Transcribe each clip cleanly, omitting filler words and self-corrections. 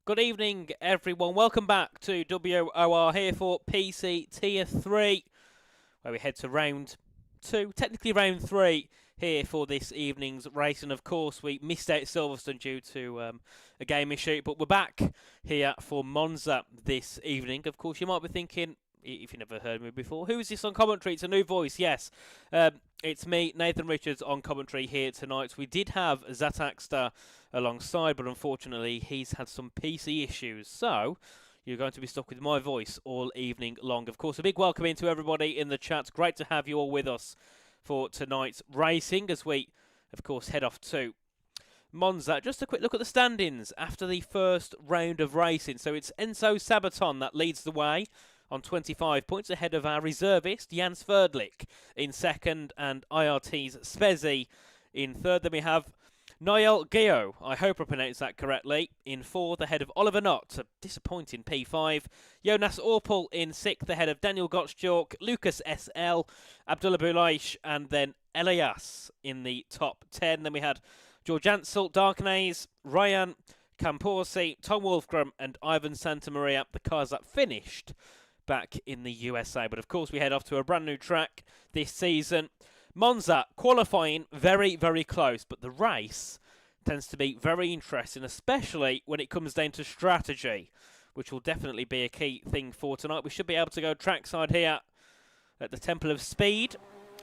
Good evening, everyone. Welcome back to WOR here for PC Tier 3, where we head to round 2, technically round 3, here for this evening's race. And of course, we missed out Silverstone due to a game issue, but we're back here for Monza this evening. Of course, you might be thinking, if you've never heard me before, who is this on commentary? It's a new voice, yes. It's me, Nathan Richards, on commentary here tonight. We did have Zataxter alongside, but unfortunately he's had some PC issues, so you're going to be stuck with my voice all evening long. Of course, a big welcome into everybody in the chat. Great to have you all with us for tonight's racing as we, of course, head off to Monza. Just a quick look at the standings after the first round of racing. So it's Enzo Sabaton that leads the way on 25 points, ahead of our reservist, Jans Verdlich, in second, and IRT's Spezi in third. Then we have Noel Geo, I hope I pronounced that correctly, in fourth, ahead of Oliver Knott, a disappointing P5. Jonas Orpel in sixth, ahead of Daniel Gottschalk, Lucas SL, Abdullah Boulaish, and then Elias in the top 10. Then we had George Ansel, Darknays, Ryan Camporsi, Tom Wolfgram, and Ivan Santamaria, the cars that finished back in the USA. But of course, we head off to a brand new track this season. Monza qualifying very, very close, but the race tends to be very interesting, especially when it comes down to strategy, which will definitely be a key thing for tonight. We should be able to go trackside here at the Temple of Speed,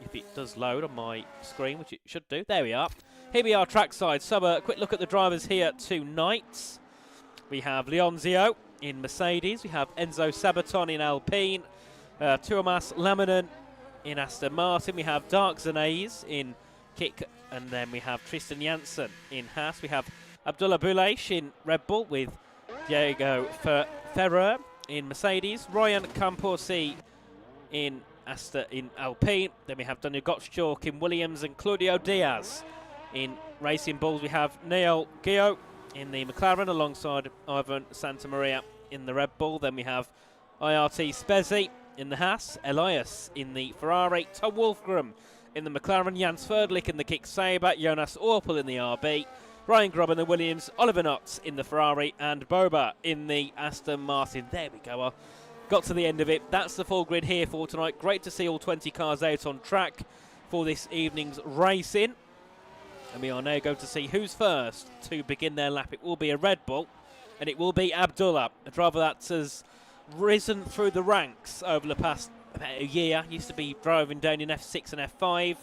if it does load on my screen, which it should do. There we are. Here we are trackside. So a quick look at the drivers here tonight. We have Leonzio in Mercedes. We have Enzo Sabaton in Alpine. Tuomas Laminen in Aston Martin. We have Dark Zanais in Kick. And then we have Tristan Janssen in Haas. We have Abdullah Boulaish in Red Bull with Diego Ferrer in Mercedes. Ryan Camporsi in Alpine. Then we have Daniel Gottschalk in Williams and Claudio Diaz in Racing Bulls. We have Neil Gio in the McLaren alongside Ivan Santamaria in the Red Bull. Then we have IRT Spezi in the Haas, Elias in the Ferrari, Tom Wolfgram in the McLaren, Jans Verdlich in the Kick Sabre, Jonas Orpel in the RB, Ryan Grubb in the Williams, Oliver Knott in the Ferrari, and Boba in the Aston Martin. There we go. I got to the end of it. That's the full grid here for tonight. Great to see all 20 cars out on track for this evening's racing. And we are now going to see who's first to begin their lap. It will be a Red Bull, and it will be Abdullah, a driver that has risen through the ranks over the past about a year. Used to be driving down in F6 and F5,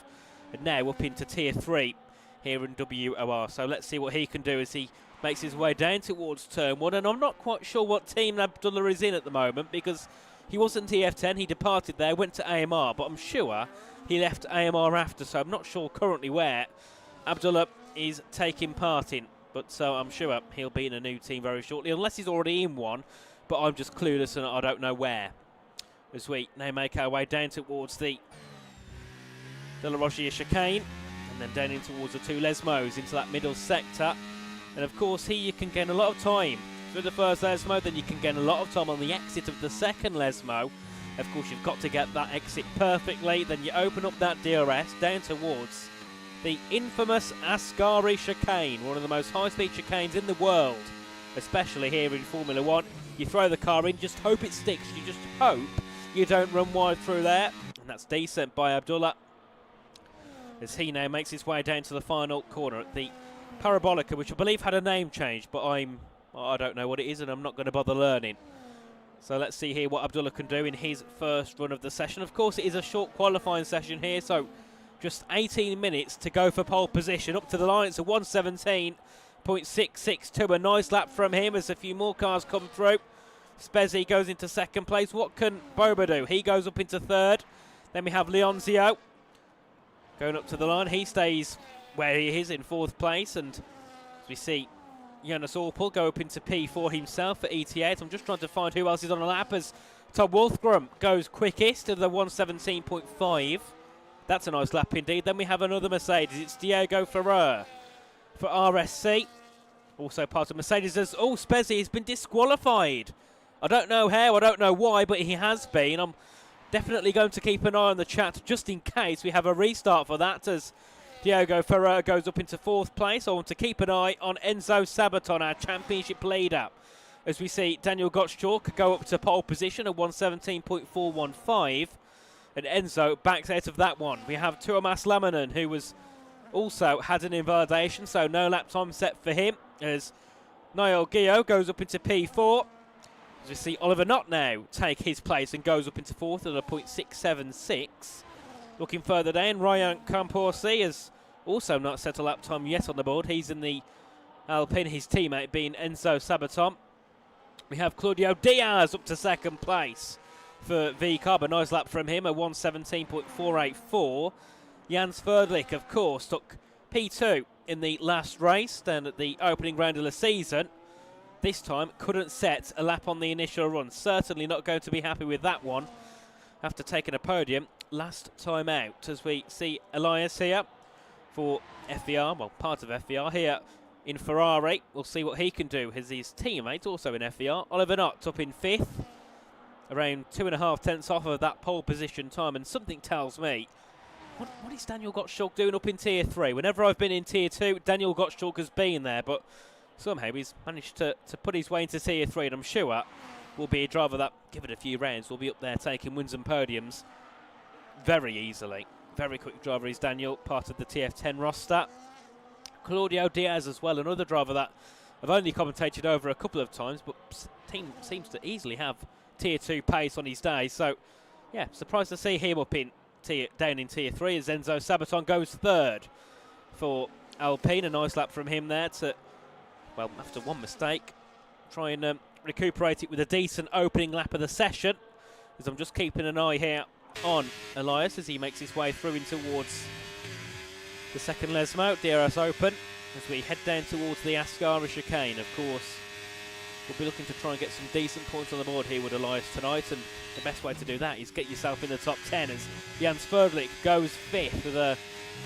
and now up into Tier 3 here in WOR. So let's see what he can do as he makes his way down towards Turn 1. And I'm not quite sure what team Abdullah is in at the moment, because he wasn't TF10, he departed there, went to AMR, but I'm sure he left AMR after, so I'm not sure currently where Abdullah is taking part in, but so I'm sure he'll be in a new team very shortly, unless he's already in one, but I'm just clueless and I don't know where. As we now make our way down towards the De La Rochia chicane, and then down in towards the two Lesmos into that middle sector. And of course here you can gain a lot of time through the first Lesmo, then you can gain a lot of time on the exit of the second Lesmo. Of course you've got to get that exit perfectly, then you open up that DRS down towards the infamous Ascari chicane, one of the most high-speed chicanes in the world, especially here in Formula 1. You throw the car in, just hope it sticks. You just hope you don't run wide through there. And that's decent by Abdullah, as he now makes his way down to the final corner at the Parabolica, which I believe had a name change, but I don't know what it is, and I'm not going to bother learning. So let's see here what Abdullah can do in his first run of the session. Of course, it is a short qualifying session here, so just 18 minutes to go for pole position. Up to the line, it's a 1:17.662. A nice lap from him as a few more cars come through. Spezi goes into second place. What can Boba do? He goes up into third. Then we have Leonzio going up to the line. He stays where he is in fourth place. And as we see Jonas Orpel go up into P4 himself for ET8. I'm just trying to find who else is on the lap as Tom Wolfgram goes quickest to the 1:17.5. That's a nice lap indeed. Then we have another Mercedes. It's Diego Ferrer for RSC. Also part of Mercedes. Oh, Spezi has been disqualified. I don't know how, I don't know why, but he has been. I'm definitely going to keep an eye on the chat just in case we have a restart for that, as Diego Ferrer goes up into fourth place. I want to keep an eye on Enzo Sabaton, our championship leader. as we see Daniel Gottschalk go up to pole position at 117.415, and Enzo backs out of that one. We have Tuomas Lamminen, who was also had an invalidation, so no lap time set for him, as Niall Gio goes up into P4. As we see Oliver Knott now take his place and goes up into fourth at a .676. Looking further down, Ryan Camporsi has also not set a lap time yet on the board. He's in the Alpine, his teammate being Enzo Sabaton. We have Claudio Diaz up to second place for V-Carb, a nice lap from him, a 117.484. Jans Verdlich, of course, took P2 in the last race down at the opening round of the season. This time couldn't set a lap on the initial run. Certainly not going to be happy with that one after taking a podium last time out. As we see Elias here for FVR, well, part of FVR here in Ferrari. We'll see what he can do as his teammate also in FVR. Oliver Knott up in fifth, around 2.5 tenths off of that pole position time, and something tells me, what is Daniel Gottschalk doing up in Tier 3? Whenever I've been in Tier 2, Daniel Gottschalk has been there, but somehow he's managed to put his way into Tier 3, and I'm sure will be a driver that, give it a few rounds, will be up there taking wins and podiums very easily. Very quick driver is Daniel, part of the TF10 roster. Claudio Diaz as well, another driver that I've only commentated over a couple of times, but seems to easily have Tier 2 pace on his day. So, yeah, surprised to see him up in down in Tier 3 as Enzo Sabaton goes third for Alpine. A nice lap from him there to, well, after one mistake, try and recuperate it with a decent opening lap of the session. As I'm just keeping an eye here on Elias as he makes his way through in towards the second Lesmo, DRS Open, as we head down towards the Ascara chicane. Of course, we'll be looking to try and get some decent points on the board here with Elias tonight, and the best way to do that is get yourself in the top 10 as Jans Verdlich goes fifth with a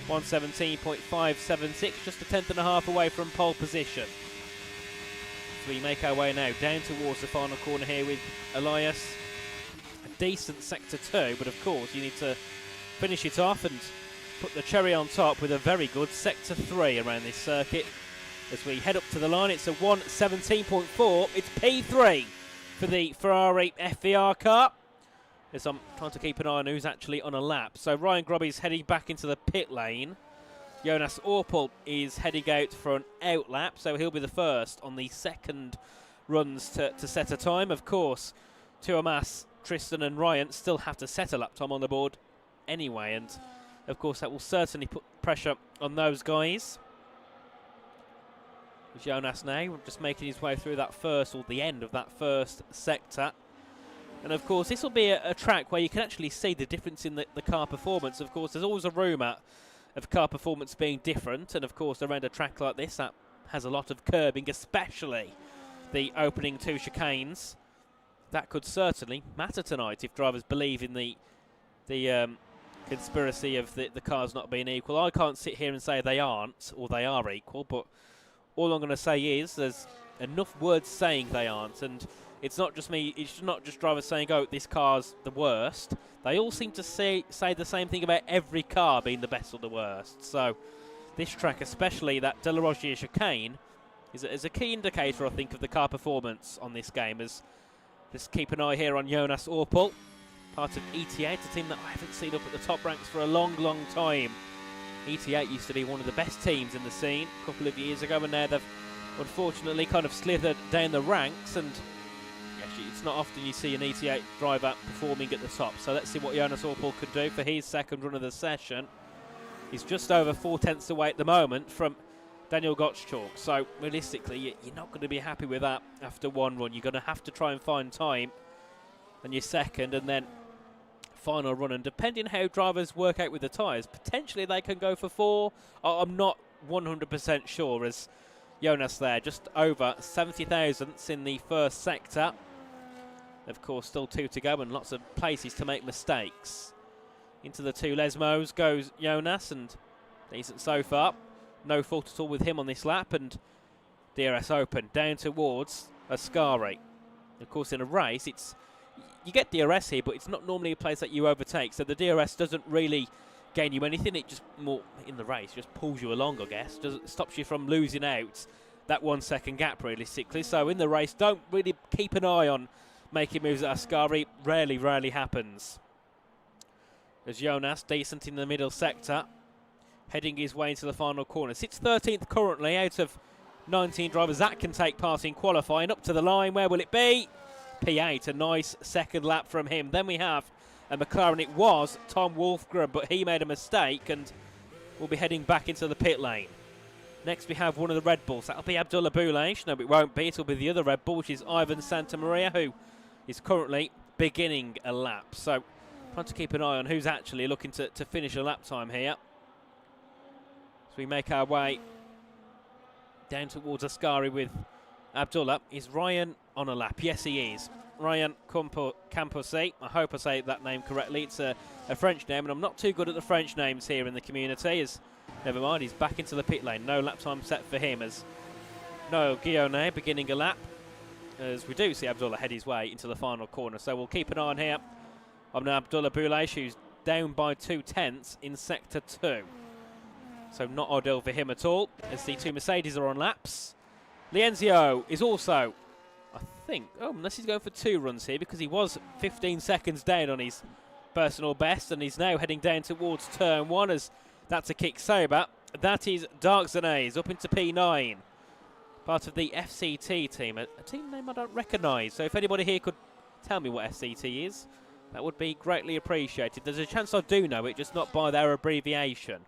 117.576, just a tenth and a half away from pole position. So we make our way now down towards the final corner here with Elias. A decent sector 2, but of course you need to finish it off and put the cherry on top with a very good sector 3 around this circuit. As we head up to the line, it's a 117.4. It's P3 for the Ferrari FVR car. As I'm trying to keep an eye on who's actually on a lap. So Ryan Grobby's heading back into the pit lane. Jonas Orpel is heading out for an out lap, so he'll be the first on the second runs to set a time. Of course, Tuomas, Tristan and Ryan still have to set a lap time on the board anyway, and of course that will certainly put pressure on those guys. Jonas now just making his way through that first, or the end of that first sector. And of course this will be a track where you can actually see the difference in the car performance. Of course there's always a rumour of car performance being different, and of course around a track like this that has a lot of curbing, especially the opening two chicanes, that could certainly matter tonight if drivers believe in the conspiracy of the cars not being equal. I can't sit here and say they aren't, or they are equal, but all I'm going to say is there's enough words saying they aren't, and it's not just me, it's not just drivers saying, oh, this car's the worst. They all seem to say the same thing about every car being the best or the worst. So this track, especially that De La Rosière chicane, is a key indicator, I think, of the car performance on this game. As just keep an eye here on Jonas Orpel, part of ET8, a team that I haven't seen up at the top ranks for a long, long time. ET8 used to be one of the best teams in the scene a couple of years ago, and now they've unfortunately kind of slithered down the ranks, and actually it's not often you see an ET8 driver performing at the top. So let's see what Jonas Orpel could do for his second run of the session. He's just over 4 tenths away at the moment from Daniel Gottschalk, so realistically you're not going to be happy with that after one run. You're going to have to try and find time on your second and then final run, and depending how drivers work out with the tyres, potentially they can go for 4. I'm not 100% sure, as Jonas there just over 70 thousandths in the first sector. Of course still 2 to go and lots of places to make mistakes. Into the 2 Lesmos goes Jonas, and decent so far, no fault at all with him on this lap. And DRS Open down towards Ascari. Of course in a race you get DRS here, but it's not normally a place that you overtake, so the DRS doesn't really gain you anything. It just more in the race just pulls you along, I guess. Stops you from losing out that 1 second gap realistically. So in the race, don't really keep an eye on making moves at Ascari. Rarely happens. As Jonas, decent in the middle sector, heading his way into the final corner. Sits 13th currently out of 19 drivers that can take part in qualifying. Up to the line, where will it be? P8, a nice second lap from him. Then we have a McLaren. It was Tom Wolfgram, but he made a mistake and will be heading back into the pit lane. Next we have one of the Red Bulls. That'll be Abdullah Boulaish. No, it won't be. It'll be the other Red Bull, which is Ivan Santamaria, who is currently beginning a lap. So trying to keep an eye on who's actually looking to finish a lap time here. So we make our way down towards Ascari with Abdullah. Is Ryan on a lap? Yes, he is. Ryan Camposi. I hope I say that name correctly. It's a French name, and I'm not too good at the French names here in the community. Never mind, he's back into the pit lane. No lap time set for him as Noel Guillaume beginning a lap. As we do see Abdullah head his way into the final corner. So we'll keep an eye on here on Abdullah Boulaish, who's down by 2/10 in Sector 2. So not ideal for him at all, as the two Mercedes are on laps. Lienzio is also, I think, unless he's going for 2 runs here, because he was 15 seconds down on his personal best, and he's now heading down towards turn 1 as that's a kick sober. That is Dark Zanays up into P9. Part of the FCT team, a team name I don't recognise. So if anybody here could tell me what FCT is, that would be greatly appreciated. There's a chance I do know it, just not by their abbreviation.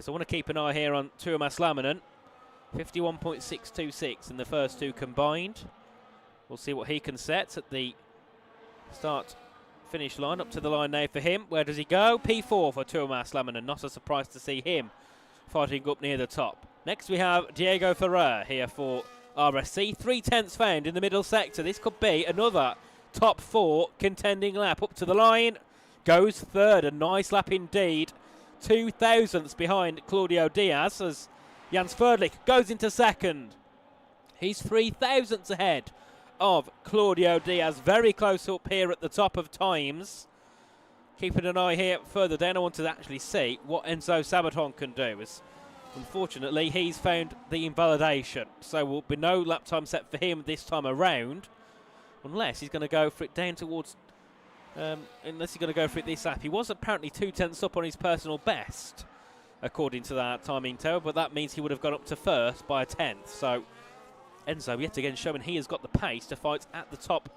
So I want to keep an eye here on Tuomas Laminen. 51.626 in the first 2 combined. We'll see what he can set at the start-finish line. Up to the line now for him. Where does he go? P4 for Tuomas Laminen. Not a surprise to see him fighting up near the top. Next we have Diego Ferrer here for RSC. 3/10 found in the middle sector. This could be another top 4 contending lap. Up to the line. Goes third. A nice lap indeed. 2 thousandths behind Claudio Diaz as Jans Ferdlich goes into second. He's 3 thousandths ahead of Claudio Diaz. Very close up here at the top of times. Keeping an eye here further down. I want to actually see what Enzo Sabaton can do. As unfortunately, he's found the invalidation. So will be no lap time set for him this time around. Unless he's going to go for it down towards... unless he's going to go for it this lap. He was apparently 2/10 up on his personal best, according to that timing tower, but that means he would have gone up to first by a 10th. So Enzo yet again showing he has got the pace to fight at the top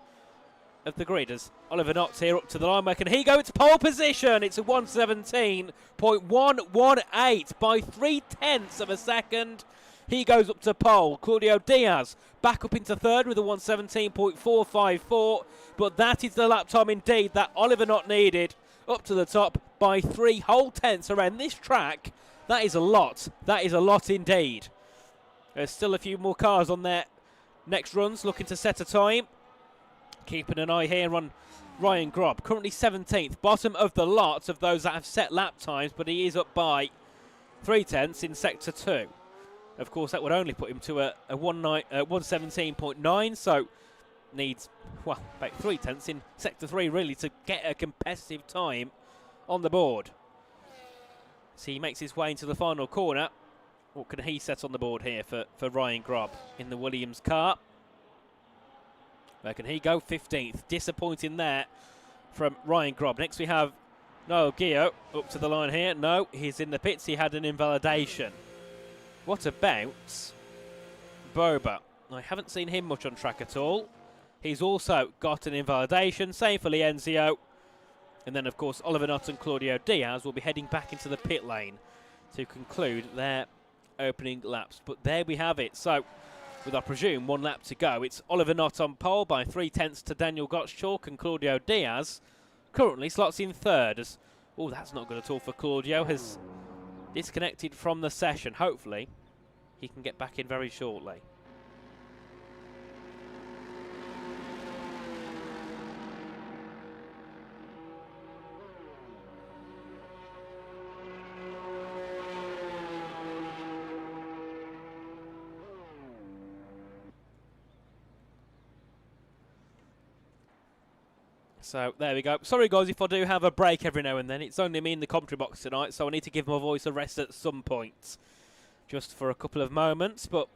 of the grid as Oliver Knotts here up to the line. Where can he go? It's pole position. It's a 1:17.118 by 3/10 of a second. He goes up to pole. Claudio Diaz back up into third with a 1:17.454. But that is the lap time indeed that Oliver Knott needed. Up to the top by 3 whole tenths around this track. That is a lot. That is a lot indeed. There's still a few more cars on their next runs looking to set a time. Keeping an eye here on Ryan Grob. Currently 17th. Bottom of the lot of those that have set lap times. But he is up by 3/10 in Sector 2. Of course, that would only put him to a 1:17.9, so needs, well, about 3/10 in Sector 3, really, to get a competitive time on the board. So he makes his way into the final corner. What can he set on the board here for Ryan Grob in the Williams car? Where can he go? 15th. Disappointing there from Ryan Grob. Next we have Noel Gio up to the line here. No, he's in the pits. He had an invalidation. What about Boba? I haven't seen him much on track at all. He's also got an invalidation. Same for Lienzio. And then, of course, Oliver Knott and Claudio Diaz will be heading back into the pit lane to conclude their opening laps. But there we have it. So, with, I presume, 1 lap to go, it's Oliver Knott on pole by 3/10 to Daniel Gottschalk, and Claudio Diaz currently slots in third. As, oh, that's not good at all for Claudio. Has disconnected from the session. Hopefully, he can get back in very shortly. So there we go. Sorry guys if I do have a break every now and then. It's only me in the commentary box tonight, so I need to give my voice a rest at some point. Just for a couple of moments, but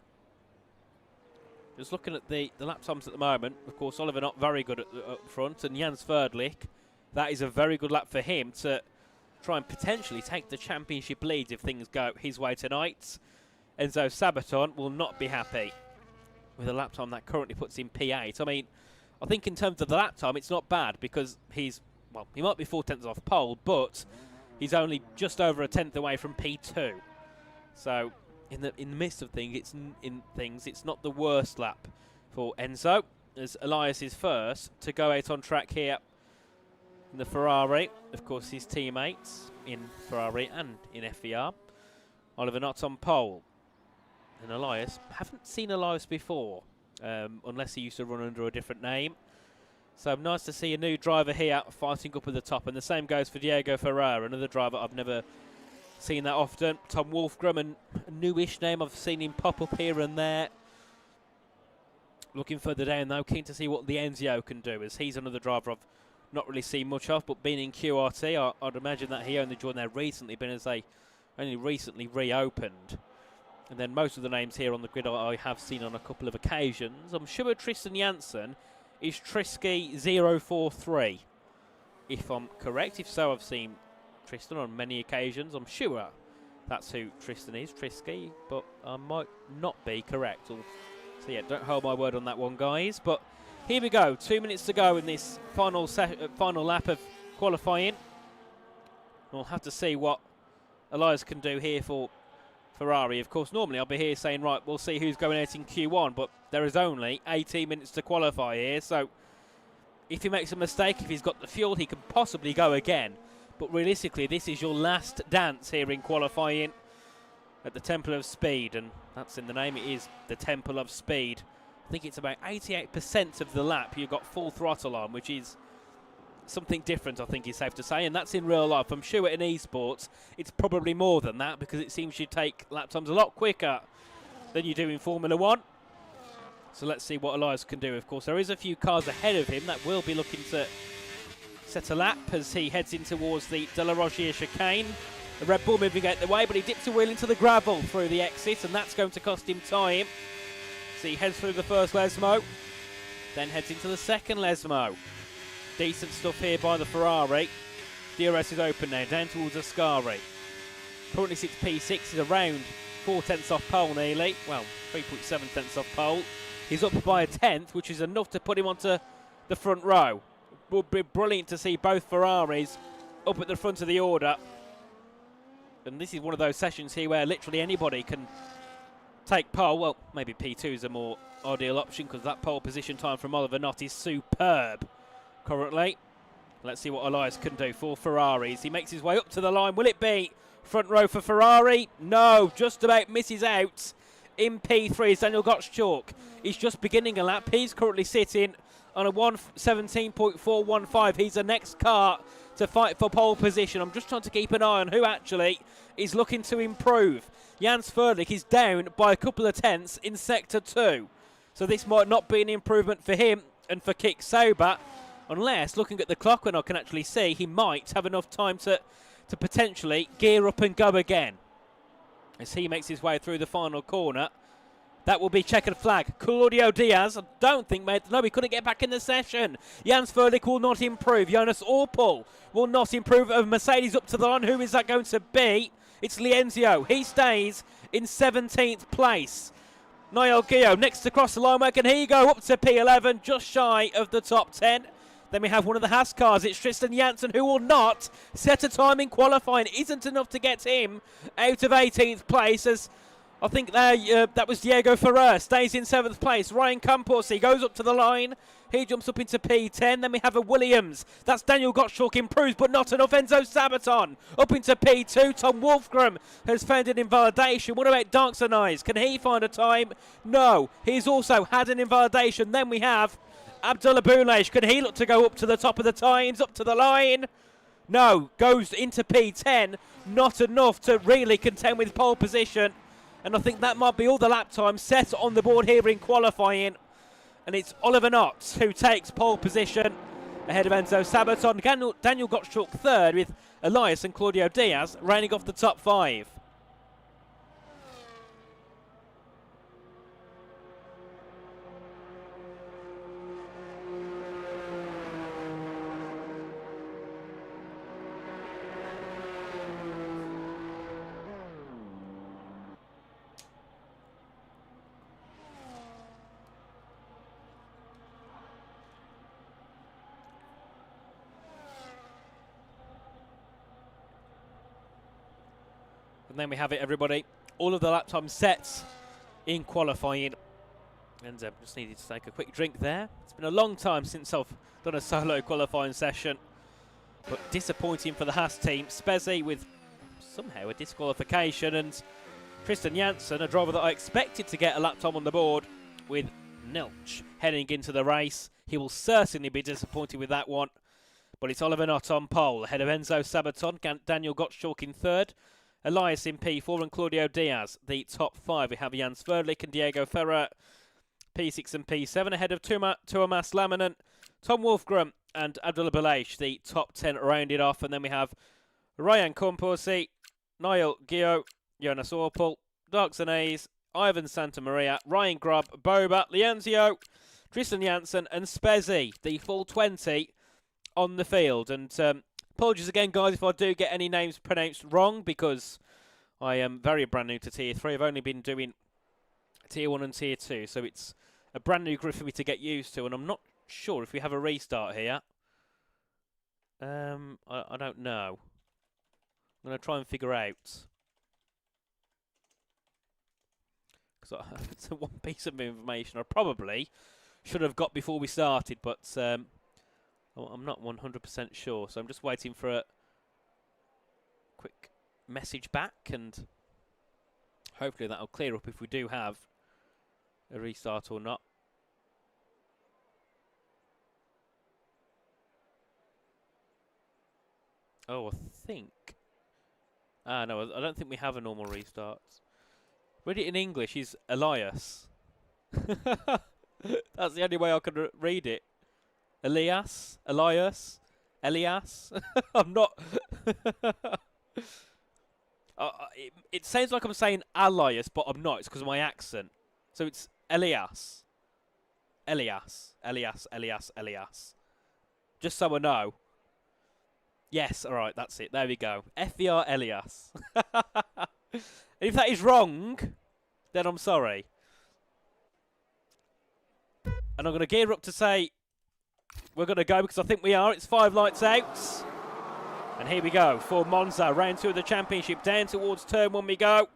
Just looking at the lap times at the moment, of course, Oliver not very good up front, and Jans Verdlich, that is a very good lap for him to try and potentially take the championship lead if things go his way tonight. Enzo Sabaton will not be happy with a lap time that currently puts him P8. I mean, I think in terms of the lap time, it's not bad because he's, well, he might be 4/10 off pole, but he's only just over a tenth away from P2. So in the midst of things, it's not the worst lap for Enzo, as Elias is first to go out on track here in the Ferrari. Of course, his teammates in Ferrari and in FVR. Oliver Knott on pole. And Elias, haven't seen Elias before, unless he used to run under a different name. So nice to see a new driver here fighting up at the top. And the same goes for Diego Ferreira, another driver I've never seen that often. Tom Wolfgram, and a newish name I've seen him pop up here and there. Looking further down though, keen to see what Lienzio can do, as he's another driver I've not really seen much of, but being in QRT, I'd imagine that he only joined there recently, being as they only recently reopened. And then most of the names here on the grid I have seen on a couple of occasions. I'm sure Tristan Janssen is Trisky043, if I'm correct. If so, I've seen Tristan on many occasions. I'm sure that's who Tristan is, Trisky, but I might not be correct. So yeah, don't hold my word on that one, guys. But here we go, 2 minutes to go in this final lap of qualifying. We'll have to see what Elias can do here for Ferrari. Of course, normally I'll be here saying, right, we'll see who's going out in Q1, but there is only 18 minutes to qualify here, so if he makes a mistake, if he's got the fuel, he can possibly go again. But realistically, this is your last dance here in qualifying at the Temple of Speed, and that's in the name, it is the Temple of Speed. I think it's about 88% of the lap you've got full throttle on, which is something different, I think is safe to say, and that's in real life. I'm sure in esports it's probably more than that, because it seems you take lap times a lot quicker than you do in Formula 1. So let's see what Elias can do. Of course, there is a few cars ahead of him that will be looking to set a lap as he heads in towards the De La Rogier chicane. The Red Bull moving out the way, but he dips a wheel into the gravel through the exit, and that's going to cost him time. So he heads through the first Lesmo, then heads into the second Lesmo. Decent stuff here by the Ferrari. DRS is open now, down towards Ascari. Currently sits P6, is around 4/10 off pole nearly. Well, 3.7 off pole. He's up by a tenth, which is enough to put him onto the front row. Would be brilliant to see both Ferraris up at the front of the order. And this is one of those sessions here where literally anybody can take pole. Well, maybe P2 is a more ideal option, because that pole position time from Oliver Knott is superb currently. Let's see what Elias can do for Ferraris. He makes his way up to the line. Will it be front row for Ferrari? No, just about misses out. In P3 is Daniel Gottschalk. He's just beginning a lap. He's currently sitting on a 1:17.415. He's the next car to fight for pole position. I'm just trying to keep an eye on who actually is looking to improve. Jans Verdlich is down by a couple of tenths in Sector 2. So this might not be an improvement for him and for Kick Sauber, unless, looking at the clock when I can actually see, he might have enough time to potentially gear up and go again. As he makes his way through the final corner. That will be checkered flag. Claudio Diaz, I don't think, mate. No, he couldn't get back in the session. Jans Verdlich will not improve. Jonas Orpel will not improve. Mercedes up to the line. Who is that going to be? It's Lienzio. He stays in 17th place. Niall Gio next to cross the line. Where can he go? Up to P11, just shy of the top 10. Then we have one of the Haas cars. It's Tristan Janssen, who will not set a time in qualifying. Isn't enough to get him out of 18th place, as I think that was Diego Ferrer. Stays in 7th place. Ryan Campos, he goes up to the line. He jumps up into P10. Then we have a Williams. That's Daniel Gottschalk, improves, but not enough. Enzo Sabaton up into P2. Tom Wolfgram has found an invalidation. What about Darkson Eyes? Can he find a time? No. He's also had an invalidation. Then we have Abdullah Boulage. Can he look to go up to the top of the times? Up to the line? No. Goes into P10. Not enough to really contend with pole position. And I think that might be all the lap time set on the board here in qualifying. And it's Oliver Knott who takes pole position ahead of Enzo Sabaton. Daniel Gottschalk third, with Elias and Claudio Diaz rounding off the top 5. And then we have it, everybody. All of the lap time sets in qualifying. And just needed to take a quick drink there. It's been a long time since I've done a solo qualifying session. But disappointing for the Haas team. Spezzi with somehow a disqualification. And Tristan Janssen, a driver that I expected to get a lap time on the board, with Nilch heading into the race. He will certainly be disappointed with that one. But it's Oliver Knott on pole, ahead of Enzo Sabaton, Daniel Gottschalk in third, Elias in P4 and Claudio Diaz, the top 5. We have Jan Sverdlik and Diego Ferrer, P6 and P7, ahead of Tuomas Laminen, Tom Wolfgram and Abdullah Balash, the top 10 rounded off. And then we have Ryan Composi, Niall Gio, Jonas Orpel, Dark Zanese, Ivan Santamaria, Ryan Grubb, Boba, Lianzio, Tristan Janssen and Spezzi, the full 20 on the field. And apologies again, guys, if I do get any names pronounced wrong, because I am very brand new to Tier 3. I've only been doing Tier 1 and Tier 2, so it's a brand new grid for me to get used to, and I'm not sure if we have a restart here. I don't know. I'm going to try and figure out. Because it's one piece of information I probably should have got before we started, but I'm not 100% sure. So I'm just waiting for a quick message back, and hopefully that'll clear up if we do have a restart or not. Oh, I think. No, I don't think we have a normal restart. Read it in English is Elias. That's the only way I can read it. Elias? I'm not. It sounds like I'm saying Elias, but I'm not. It's because of my accent. So it's Elias. Elias. Just so I know. Yes, all right, that's it. There we go. FVR Elias. And if that is wrong, then I'm sorry. And I'm going to gear up to say we're going to go, because I think we are. It's 5 lights out. And here we go for Monza. Round 2 of the championship. Down towards turn 1 we go.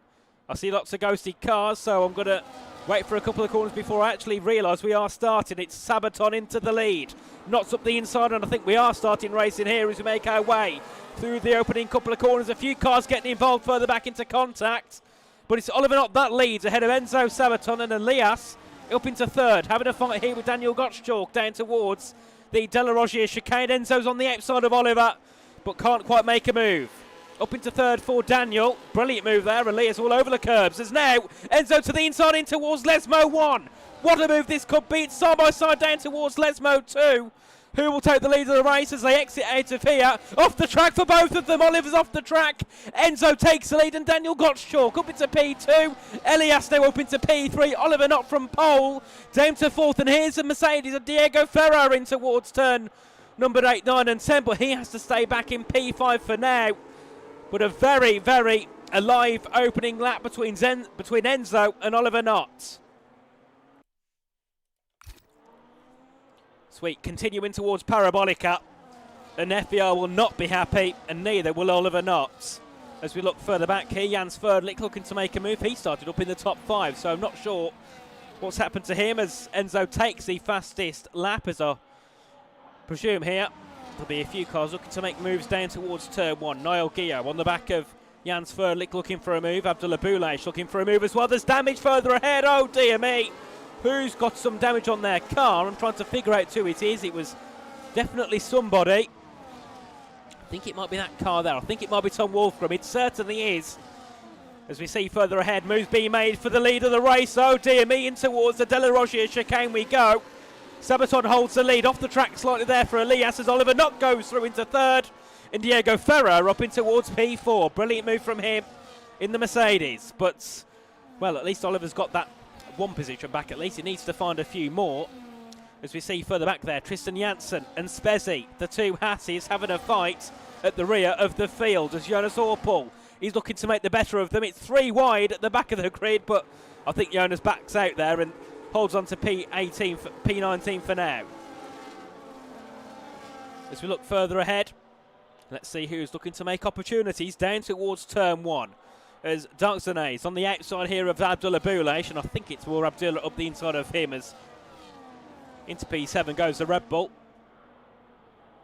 I see lots of ghosted cars, so I'm going to wait for a couple of corners before I actually realise we are starting. It's Sabaton into the lead. Knotts up the inside, and I think we are starting racing here as we make our way through the opening couple of corners. A few cars getting involved further back into contact. But it's Oliver Knott that leads ahead of Enzo Sabaton and Elias up into third. Having a fight here with Daniel Gottschalk down towards the De La Rogier chicane. Enzo's on the outside of Oliver, but can't quite make a move. Up into third for Daniel. Brilliant move there. Elias all over the curbs. There's now Enzo to the inside in towards Lesmo 1. What a move this could be. It's side by side down towards Lesmo 2. Who will take the lead of the race as they exit out of here? Off the track for both of them. Oliver's off the track. Enzo takes the lead and Daniel Gottschalk up into P2. Elias now up into P3. Oliver not from pole. Down to fourth, and here's a Mercedes of Diego Ferrer in towards turn number 8, 9 and 10. But he has to stay back in P5 for now. But a very, very alive opening lap between Enzo and Oliver Knott. Sweet, continuing towards Parabolica. And FBR will not be happy, and neither will Oliver Knott. As we look further back here, Jan Sverdlik looking to make a move. He started up in the top 5, so I'm not sure what's happened to him as Enzo takes the fastest lap, as I presume here. There'll be a few cars looking to make moves down towards turn 1. Niall Gio on the back of Jan Sverdlik looking for a move. Abdullah Boulash looking for a move as well. There's damage further ahead. Oh, dear me. Who's got some damage on their car? I'm trying to figure out who it is. It was definitely somebody. I think it might be that car there. I think it might be Tom Wolfram. It certainly is. As we see further ahead, moves being made for the lead of the race. Oh, dear me. In towards the De La Rogier chicane we go. Sabaton holds the lead. Off the track slightly there for Elias as Oliver Knott goes through into third. And Diego Ferrer up in towards P4. Brilliant move from him in the Mercedes. But, well, at least Oliver's got that one position back at least. He needs to find a few more. As we see further back there, Tristan Janssen and Spezzi, the two Hasses, having a fight at the rear of the field as Jonas Orpel, he's looking to make the better of them. It's 3 wide at the back of the grid, but I think Jonas backs out there and holds on to P18, P19 for now. As we look further ahead, let's see who's looking to make opportunities down towards turn 1. as Darkzanays on the outside here of Abdullah Boulash, and I think it's more Abdullah up the inside of him as into P7 goes the Red Bull.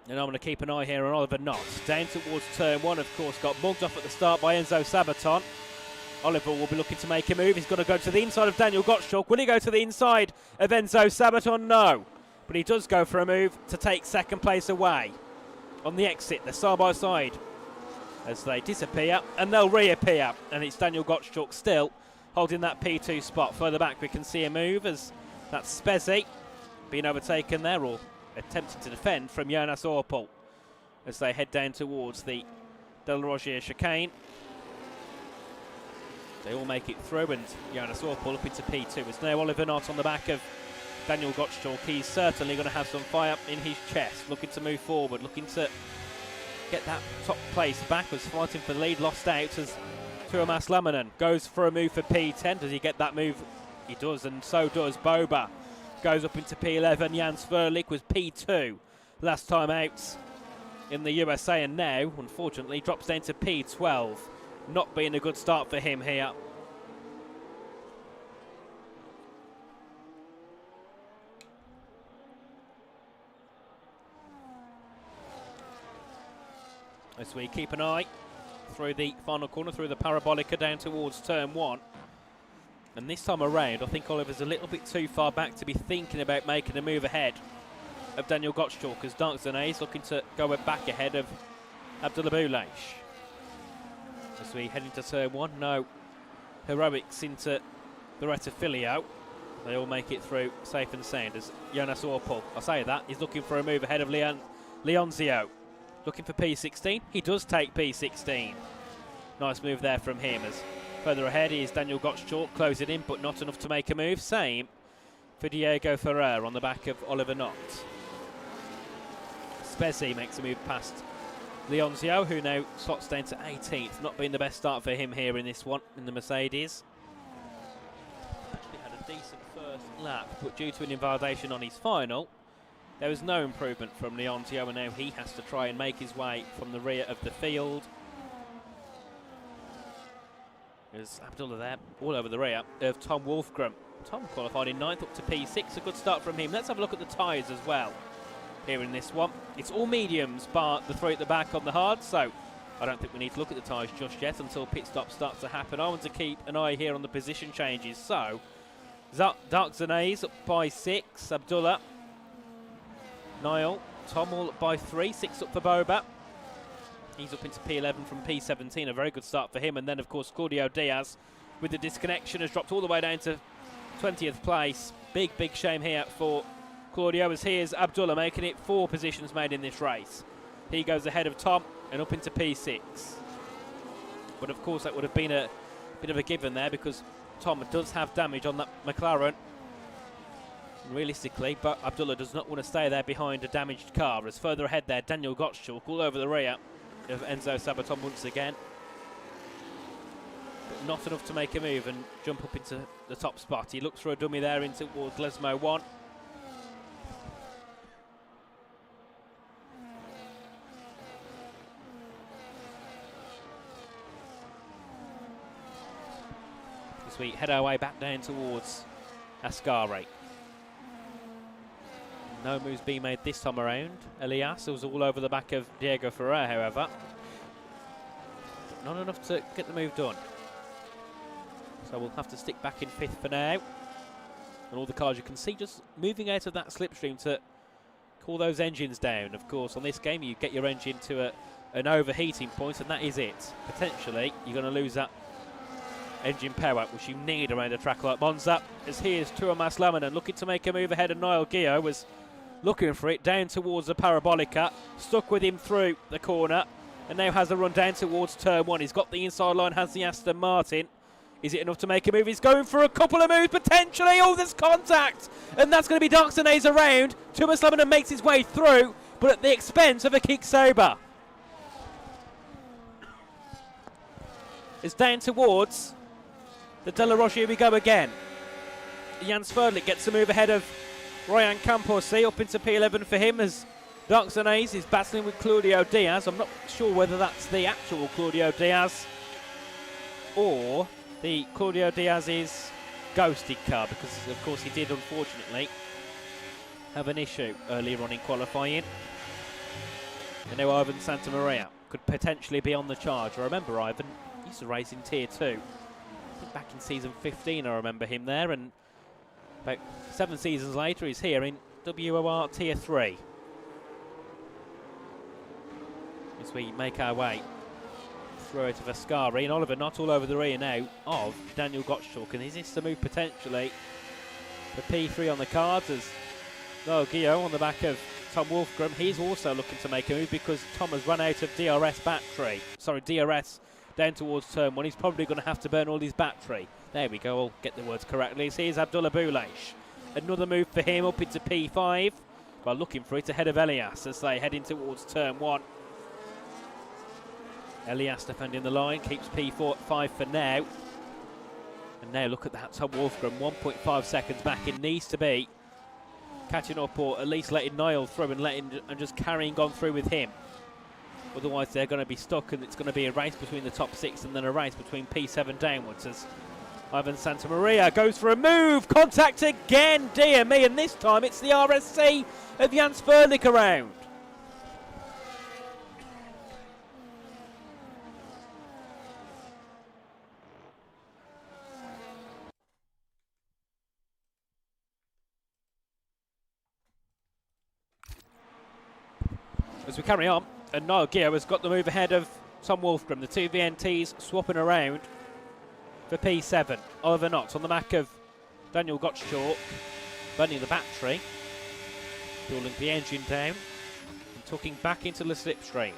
And I'm going to keep an eye here on Oliver Knott. Down towards turn 1, of course, got mugged off at the start by Enzo Sabaton. Oliver will be looking to make a move. He's got to go to the inside of Daniel Gottschalk. Will he go to the inside of Enzo Sabaton? No. But he does go for a move to take second place away. On the exit, they're side by side as they disappear and they'll reappear. And it's Daniel Gottschalk still holding that P2 spot. Further back we can see a move as that's Spezzi being overtaken there, or attempting to defend from Jonas Orpel as they head down towards the De La Rozier chicane. They all make it through, and Jonas Orpel up into P2. It's now Oliver Knott on the back of Daniel Gottschalk. He's certainly going to have some fire in his chest, looking to move forward, looking to get that top place back. Was fighting for the lead, lost out as Tuomas Lamminen goes for a move for P10. Does he get that move? He does, and so does Boba. Goes up into P11. Jan Sverlik was P2 last time out in the USA, and now, unfortunately, drops down to P12. Not being a good start for him here. As we keep an eye through the final corner, through the Parabolica down towards turn 1. And this time around, I think Oliver's a little bit too far back to be thinking about making a move ahead of Daniel Gottschalk, as Darkzanays looking to go back ahead of Abdullah Boulash. As we head into turn 1, no heroics into Beretta Filio. They all make it through safe and sound as Jonas Orpel, I say that, he's looking for a move ahead of Leonzio. Looking for P16, he does take P16. Nice move there from him as further ahead is Daniel Gottschalk, closing in but not enough to make a move. Same for Diego Ferrer on the back of Oliver Knott. Spezzi makes a move past Leonzio, who now slots down to 18th. Not been the best start for him here in this one, in the Mercedes. Actually had a decent first lap, but due to an invalidation on his final, there was no improvement from Leonzio, and now he has to try and make his way from the rear of the field. There's Abdullah there, all over the rear of Tom Wolfgram. Tom qualified in 9th, up to P6, a good start from him. Let's have a look at the tyres as well here in this one. It's all mediums, bar the 3 at the back on the hard, so I don't think we need to look at the tyres just yet until pit stop starts to happen. I want to keep an eye here on the position changes. So, Darkzanays up by 6, Abdullah, Niall, Tom all up by 3, 6 up for Boba. He's up into P11 from P17, a very good start for him. And then, of course, Claudio Diaz, with the disconnection, has dropped all the way down to 20th place. Big, big shame here for Claudio, as here's Abdullah making it 4 positions made in this race. He goes ahead of Tom and up into P6. But, of course, that would have been a bit of a given there because Tom does have damage on that McLaren, realistically, but Abdullah does not want to stay there behind a damaged car. As further ahead there, Daniel Gottschalk all over the rear of Enzo Sabaton once again. But not enough to make a move and jump up into the top spot. He looks for a dummy there into towards Lesmo 1. As we head our way back down towards Ascari. No moves being made this time around. Elias was all over the back of Diego Ferrer, however. But not enough to get the move done. So we'll have to stick back in 5th for now. And all the cars you can see just moving out of that slipstream to cool those engines down. Of course, on this game, you get your engine to an overheating point, and that is it. Potentially, you're going to lose that engine power, which you need around a track like Monza. As here's Tuomas Lamminen looking to make a move ahead of Niall Gio, was looking for it down towards the Parabolica, stuck with him through the corner, and now has a run down towards turn 1. He's got the inside line, has the Aston Martin. Is it enough to make a move? He's going for a couple of moves, potentially. Oh, there's contact, and that's going to be Darkzanays around. Tuomas Lamminen makes his way through, but at the expense of a kick sober. It's down towards the De La Rozier we go again. Jan Sverdlik gets a move ahead of Ryan Camposi, up into P11 for him as Darkzanays is battling with Claudio Diaz. I'm not sure whether that's the actual Claudio Diaz or the Claudio Diaz's ghosted car, because of course he did unfortunately have an issue earlier on in qualifying. I know Ivan Santamaria could potentially be on the charge. I remember Ivan used to race in Tier 2. I think back in season 15 I remember him there, and about 7 seasons later he's here in WOR Tier 3. As we make our way through it to Vascari, and Oliver not all over the rear now of Daniel Gottschalk, and is this the move potentially for P3 on the cards, as Noel Guillot on the back of Tom Wolfgram, he's also looking to make a move because Tom has run out of DRS battery. Sorry, DRS down towards turn 1. He's probably going to have to burn all his battery. There we go, I'll get the words correctly. So here's Abdullah Boulaish. Another move for him up into P5. Well, looking for it ahead of Elias as they head in towards turn 1. Elias defending the line, keeps P5 for now. And now look at that, Tom Wolfgram, 1.5 seconds back. It needs to be catching up, or at least letting Niall through and just carrying on through with him. Otherwise they're going to be stuck, and it's going to be a race between the top 6 and then a race between P7 downwards as Ivan Santamaria goes for a move. Contact again, dear me, and this time it's the RSC of Jan Sperlik around. As we carry on, and Niall Guillot has got the move ahead of Tom Wolfgram. The two VNTs swapping around for P7. Oliver Knott on the back of Daniel Gottschalk, burning the battery, cooling the engine down, and tucking back into the slipstream.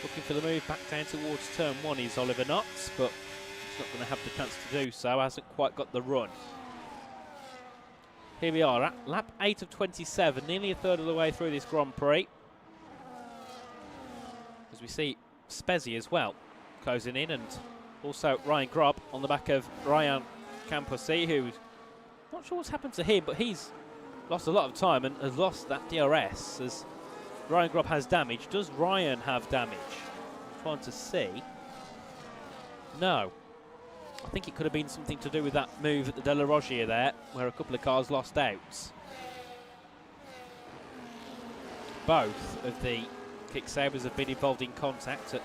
Looking for the move back down towards turn 1 is Oliver Knott, but he's not going to have the chance to do so, hasn't quite got the run. Here we are at lap 8 of 27, nearly a third of the way through this Grand Prix. As we see Spezzi as well closing in, and also Ryan Grob on the back of Ryan Camposi, who's not sure what's happened to him, but he's lost a lot of time and has lost that DRS as Ryan Grob has damage. Does Ryan have damage? I'm trying to see. No. I think it could have been something to do with that move at the De La Rogier there, where a couple of cars lost out. Both of the kick-sabers have been involved in contact at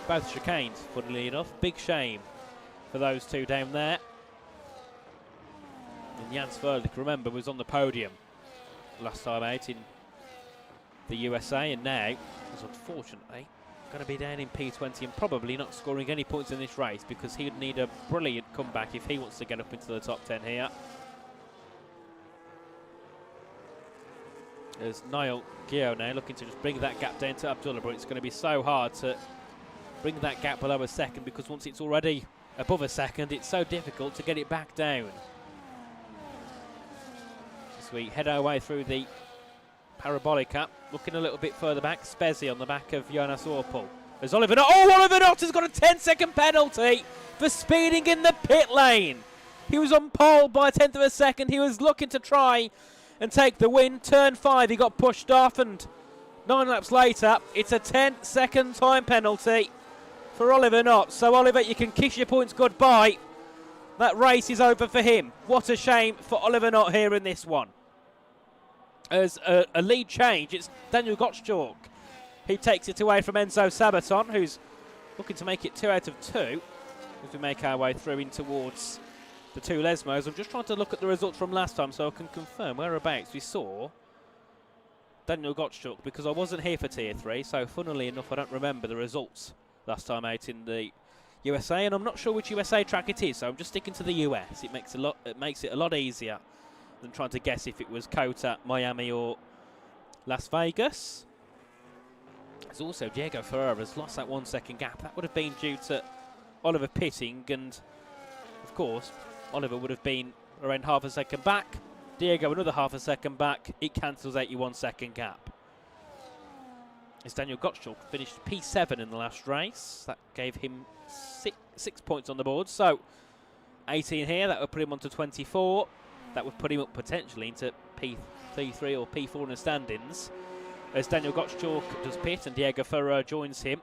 both chicanes, funnily enough. Big shame for those two down there. And Jan Sverlik, remember, was on the podium last time out in the USA, and now is unfortunately going to be down in P20 and probably not scoring any points in this race, because he would need a brilliant comeback if he wants to get up into the top 10 here. There's Niall Guillot now looking to just bring that gap down to Abdullah, but it's going to be so hard to bring that gap below a second, because once it's already above a second, it's so difficult to get it back down. As we head our way through the Parabolica, looking a little bit further back, Spezzi on the back of Jonas Orpel. There's Oliver Knott. Oh, Oliver Knott has got a 10-second penalty for speeding in the pit lane. He was on pole by a 1/10 of a second. He was looking to try and take the win. Turn 5, he got pushed off, and 9 laps later, it's a 10-second time penalty for Oliver Knott. So, Oliver, you can kiss your points goodbye. That race is over for him. What a shame for Oliver Knott here in this one. As a lead change, it's Daniel Gottschalk who takes it away from Enzo Sabaton, who's looking to make it 2 out of 2 as we make our way through in towards the two Lesmos. I'm just trying to look at the results from last time so I can confirm whereabouts we saw Daniel Gottschalk, because I wasn't here for Tier 3, so funnily enough I don't remember the results last time out in the USA, and I'm not sure which USA track it is, so I'm just sticking to the US. It makes it a lot easier than trying to guess if it was COTA, Miami or Las Vegas. There's also Diego Ferreira has lost that 1 second gap. That would have been due to Oliver pitting, and of course Oliver would have been around half a second back. Diego another half a second back. It cancels out your 1 second gap. As Daniel Gottschalk finished P7 in the last race, that gave him six points on the board. So 18 here, that would put him on to 24. That would put him up potentially into P3 or P4 in the standings. As Daniel Gottschalk does pit and Diego Ferrer joins him.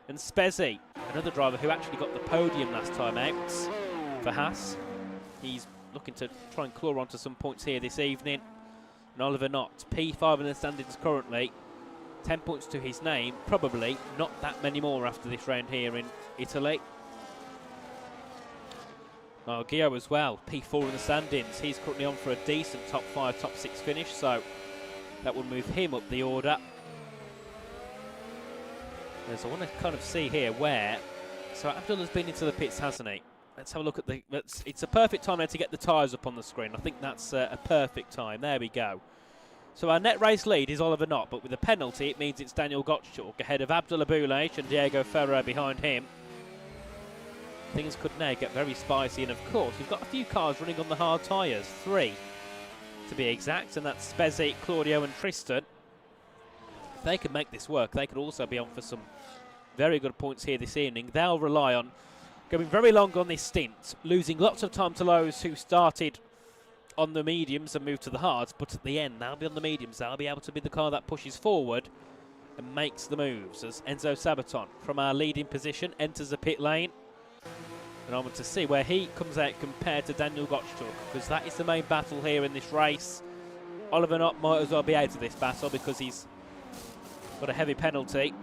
And Spezzi, another driver who actually got the podium last time out for Haas. He's looking to try and claw onto some points here this evening. And Oliver Knott, P5 in the standings currently. 10 points to his name, probably not that many more after this round here in Italy. Gio as well, P4 in the standings. He's currently on for a decent top 5, top 6 finish, so that will move him up the order. As I want to kind of see here where, so Abdullah's been into the pits, hasn't he? Let's have a look at the, it's a perfect time now to get the tyres up on the screen. I think that's a perfect time. There we go. So our net race lead is Oliver Knott, but with a penalty it means it's Daniel Gottschalk ahead of Abdullah Boulay and Diego Ferrer behind him. Things could now get very spicy, and of course we've got a few cars running on the hard tyres, 3 to be exact, and that's Spezzi, Claudio and Tristan. If they could make this work, they could also be on for some very good points here this evening. They'll rely on going very long on this stint, losing lots of time to those who started on the mediums and moved to the hards, but at the end they'll be on the mediums. They'll be able to be the car that pushes forward and makes the moves, as Enzo Sabaton from our leading position enters the pit lane. And I want to see where he comes out compared to Daniel Gottschalk, because that is the main battle here in this race. Oliver Knott might as well be out of this battle because he's got a heavy penalty.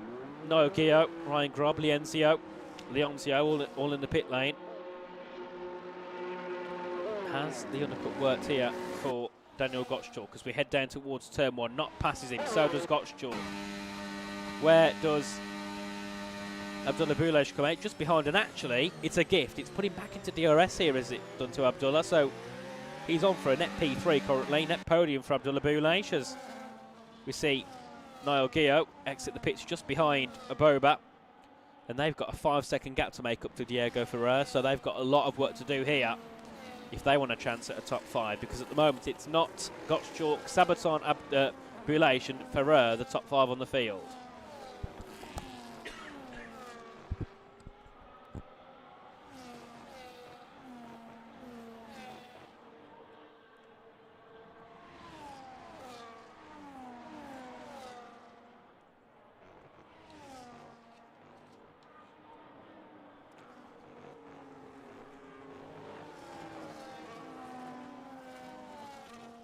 Noel Gio, Ryan Grob, Leonzio all in the pit lane. Has the undercut worked here for Daniel Gottschalk as we head down towards turn 1? Knott passes him, so does Gottschalk. Where does Abdullah Boulay come out? Just behind, and actually it's a gift. It's put him back into DRS here, as it done to Abdullah, so he's on for a net P3 currently, net podium for Abdullah Boulay, as we see Niall Gio exit the pitch just behind Aboba, and they've got a 5-second gap to make up to Diego Ferrer, so they've got a lot of work to do here if they want a chance at a top 5, because at the moment it's not Gottschalk, Sabaton, Boulay and Ferrer, the top 5 on the field.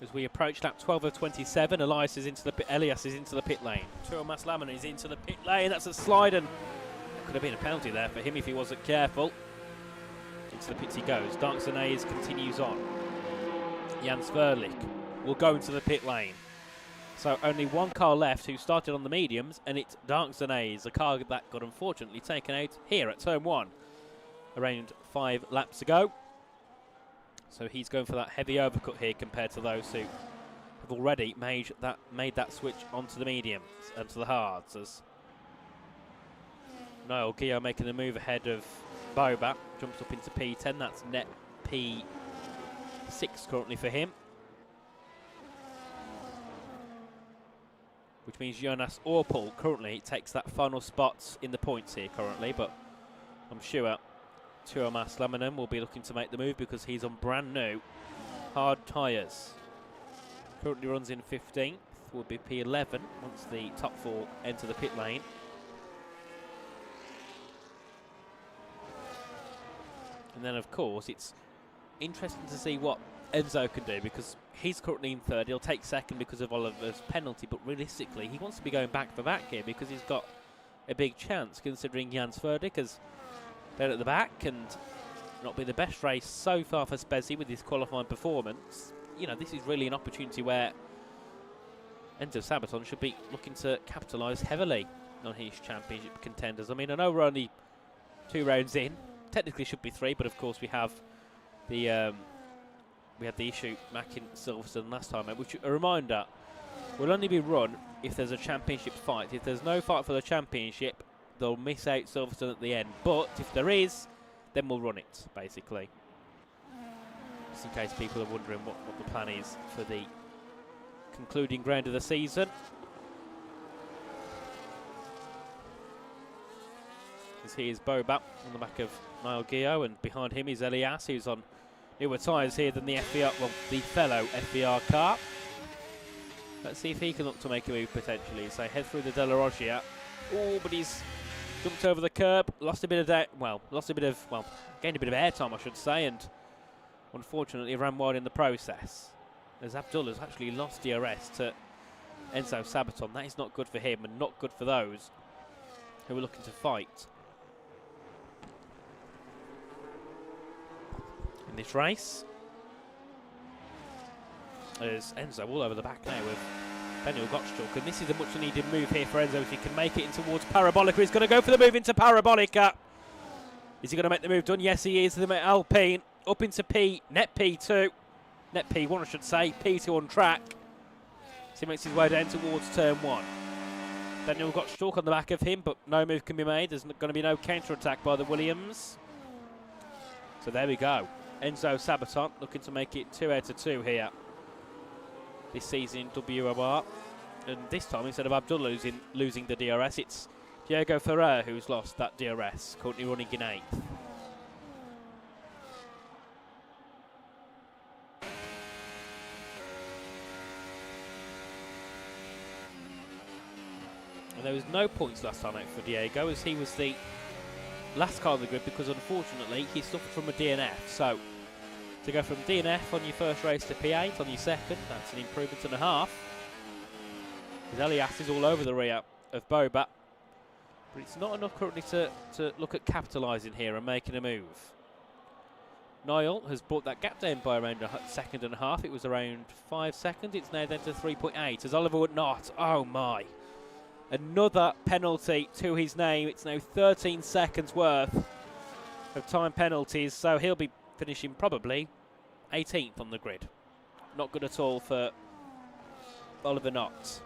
As we approach lap 12 of 27, Elias is into the pit lane. Tuomas Lamminen is into the pit lane. That's a slide, and there could have been a penalty there for him if he wasn't careful. Into the pits he goes. Dark Zanaes continues on. Jans Verlich will go into the pit lane. So only one car left who started on the mediums, and it's Dark Zanaes, a car that got unfortunately taken out here at turn 1 around 5 laps ago. So he's going for that heavy overcut here compared to those who have already made that switch onto the mediums and to the hards. As Noel Gio making the move ahead of Boba, jumps up into P10. That's net P6 currently for him, which means Jonas Orpel currently takes that final spot in the points here currently, but I'm sure Tuomas Lamminen will be looking to make the move because he's on brand new hard tyres. Currently runs in 15th, will be P11 once the top 4 enter the pit lane. And then of course it's interesting to see what Enzo can do, because he's currently in 3rd. He'll take 2nd because of Oliver's penalty, but realistically he wants to be going back for back here because he's got a big chance, considering Jans Verlich has been at the back and not been the best race so far for Spezzi with his qualifying performance. You know, this is really an opportunity where Enzo Sabaton should be looking to capitalise heavily on his championship contenders. I mean, I know we're only 2 rounds in. Technically should be 3, but of course we have the issue back in Silverstone last time, which, a reminder, will only be run if there's a championship fight. If there's no fight for the championship, they'll miss out Silverstone at the end. But if there is, then we'll run it, basically. Just in case people are wondering what the plan is for the concluding round of the season. As here's Boba on the back of Niall Gio, and behind him is Elias, who's on newer tyres here than the the fellow FBR car. Let's see if he can look to make a move potentially. So head through the Della Roggia. Oh, but he's Jumped over the curb, lost a bit of gained a bit of airtime, I should say, and unfortunately ran wide in the process. As Abdullah's actually lost DRS to Enzo Sabaton. That is not good for him and not good for those who are looking to fight in this race. There's Enzo all over the back now with Daniel Gottschalk, and this is a much needed move here for Enzo if he can make it in towards Parabolica. He's going to go for the move into Parabolica. Is he going to make the move done? Yes, he is. The Alpine up into net P2. Net P1, I should say. P2 on track. So he makes his way down towards turn 1. Daniel Gottschalk on the back of him, but no move can be made. There's going to be no counter-attack by the Williams. So there we go. Enzo Sabaton looking to make it 2 out of 2 here this season in WOR. And this time, instead of Abdullah losing the DRS, it's Diego Ferrer who's lost that DRS, currently running in 8th. And there was no points last time out for Diego, as he was the last car on the grid, because unfortunately he suffered from a DNF. So to go from DNF on your first race to P8 on your second, that's an improvement and a half. Because Elias is all over the rear of Bobat, but it's not enough currently to look at capitalising here and making a move. Niall has brought that gap down by around a second and a half. It was around 5 seconds. It's now down to 3.8 as Oliver would not. Oh my. Another penalty to his name. It's now 13 seconds worth of time penalties, so he'll be finishing probably 18th on the grid. Not good at all for Oliver Knott,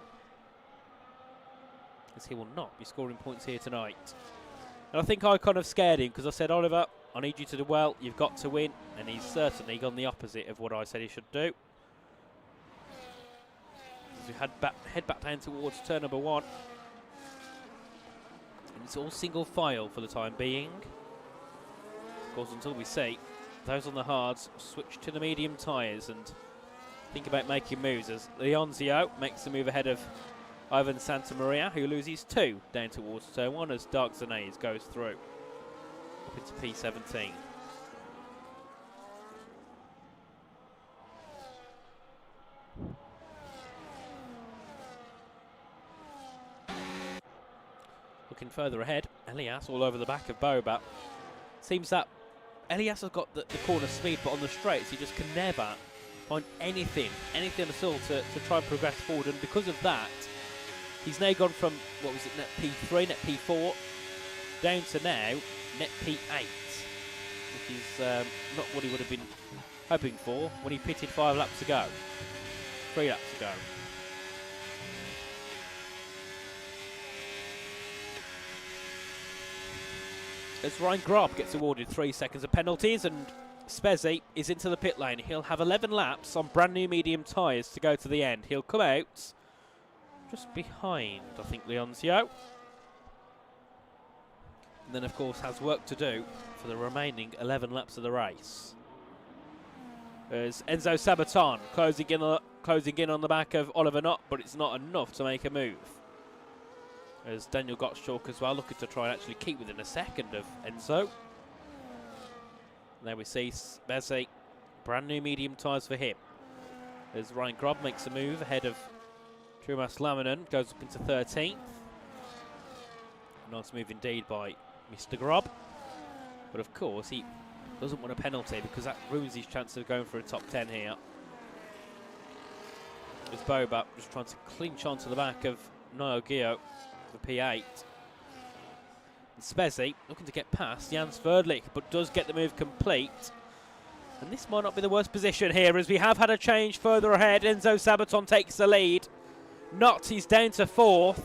as he will not be scoring points here tonight. And I think I kind of scared him, because I said, Oliver, I need you to do well, you've got to win, and he's certainly gone the opposite of what I said he should do. As we head back down towards turn number 1. And it's all single file for the time being. Of course, until we see those on the hards switch to the medium tyres and think about making moves, as Leonzio makes the move ahead of Ivan Santamaria, who loses 2 down towards turn 1 as Dark Zanez goes through up into P17. Looking further ahead, Elias all over the back of Bobat. Seems that Elias has got the corner speed, but on the straights he just can never find anything at all to try and progress forward, and because of that he's now gone from, what was it, net P3, net P4 down to now net P8, which is not what he would have been hoping for when he pitted 3 laps ago. As Ryan Grob gets awarded 3 seconds of penalties, and Spezzi is into the pit lane. He'll have 11 laps on brand new medium tyres to go to the end. He'll come out just behind, I think, Leonzio. And then, of course, has work to do for the remaining 11 laps of the race. There's Enzo Sabaton closing in on the back of Oliver Knott, but it's not enough to make a move. There's Daniel Gottschalk as well, looking to try and actually keep within a second of Enzo. And there we see Spezzi, brand new medium tyres for him. As Ryan Grob makes a move ahead of Tuomas Laminen, goes up into 13th. Nice move indeed by Mr. Grob. But of course, he doesn't want a penalty, because that ruins his chance of going for a top 10 here. As Bobat just trying to clinch onto the back of Niall Gio for P8. And Spezzi looking to get past Jans Verdlich, but does get the move complete. And this might not be the worst position here, as we have had a change further ahead. Enzo Sabaton takes the lead. Knott is down to 4th.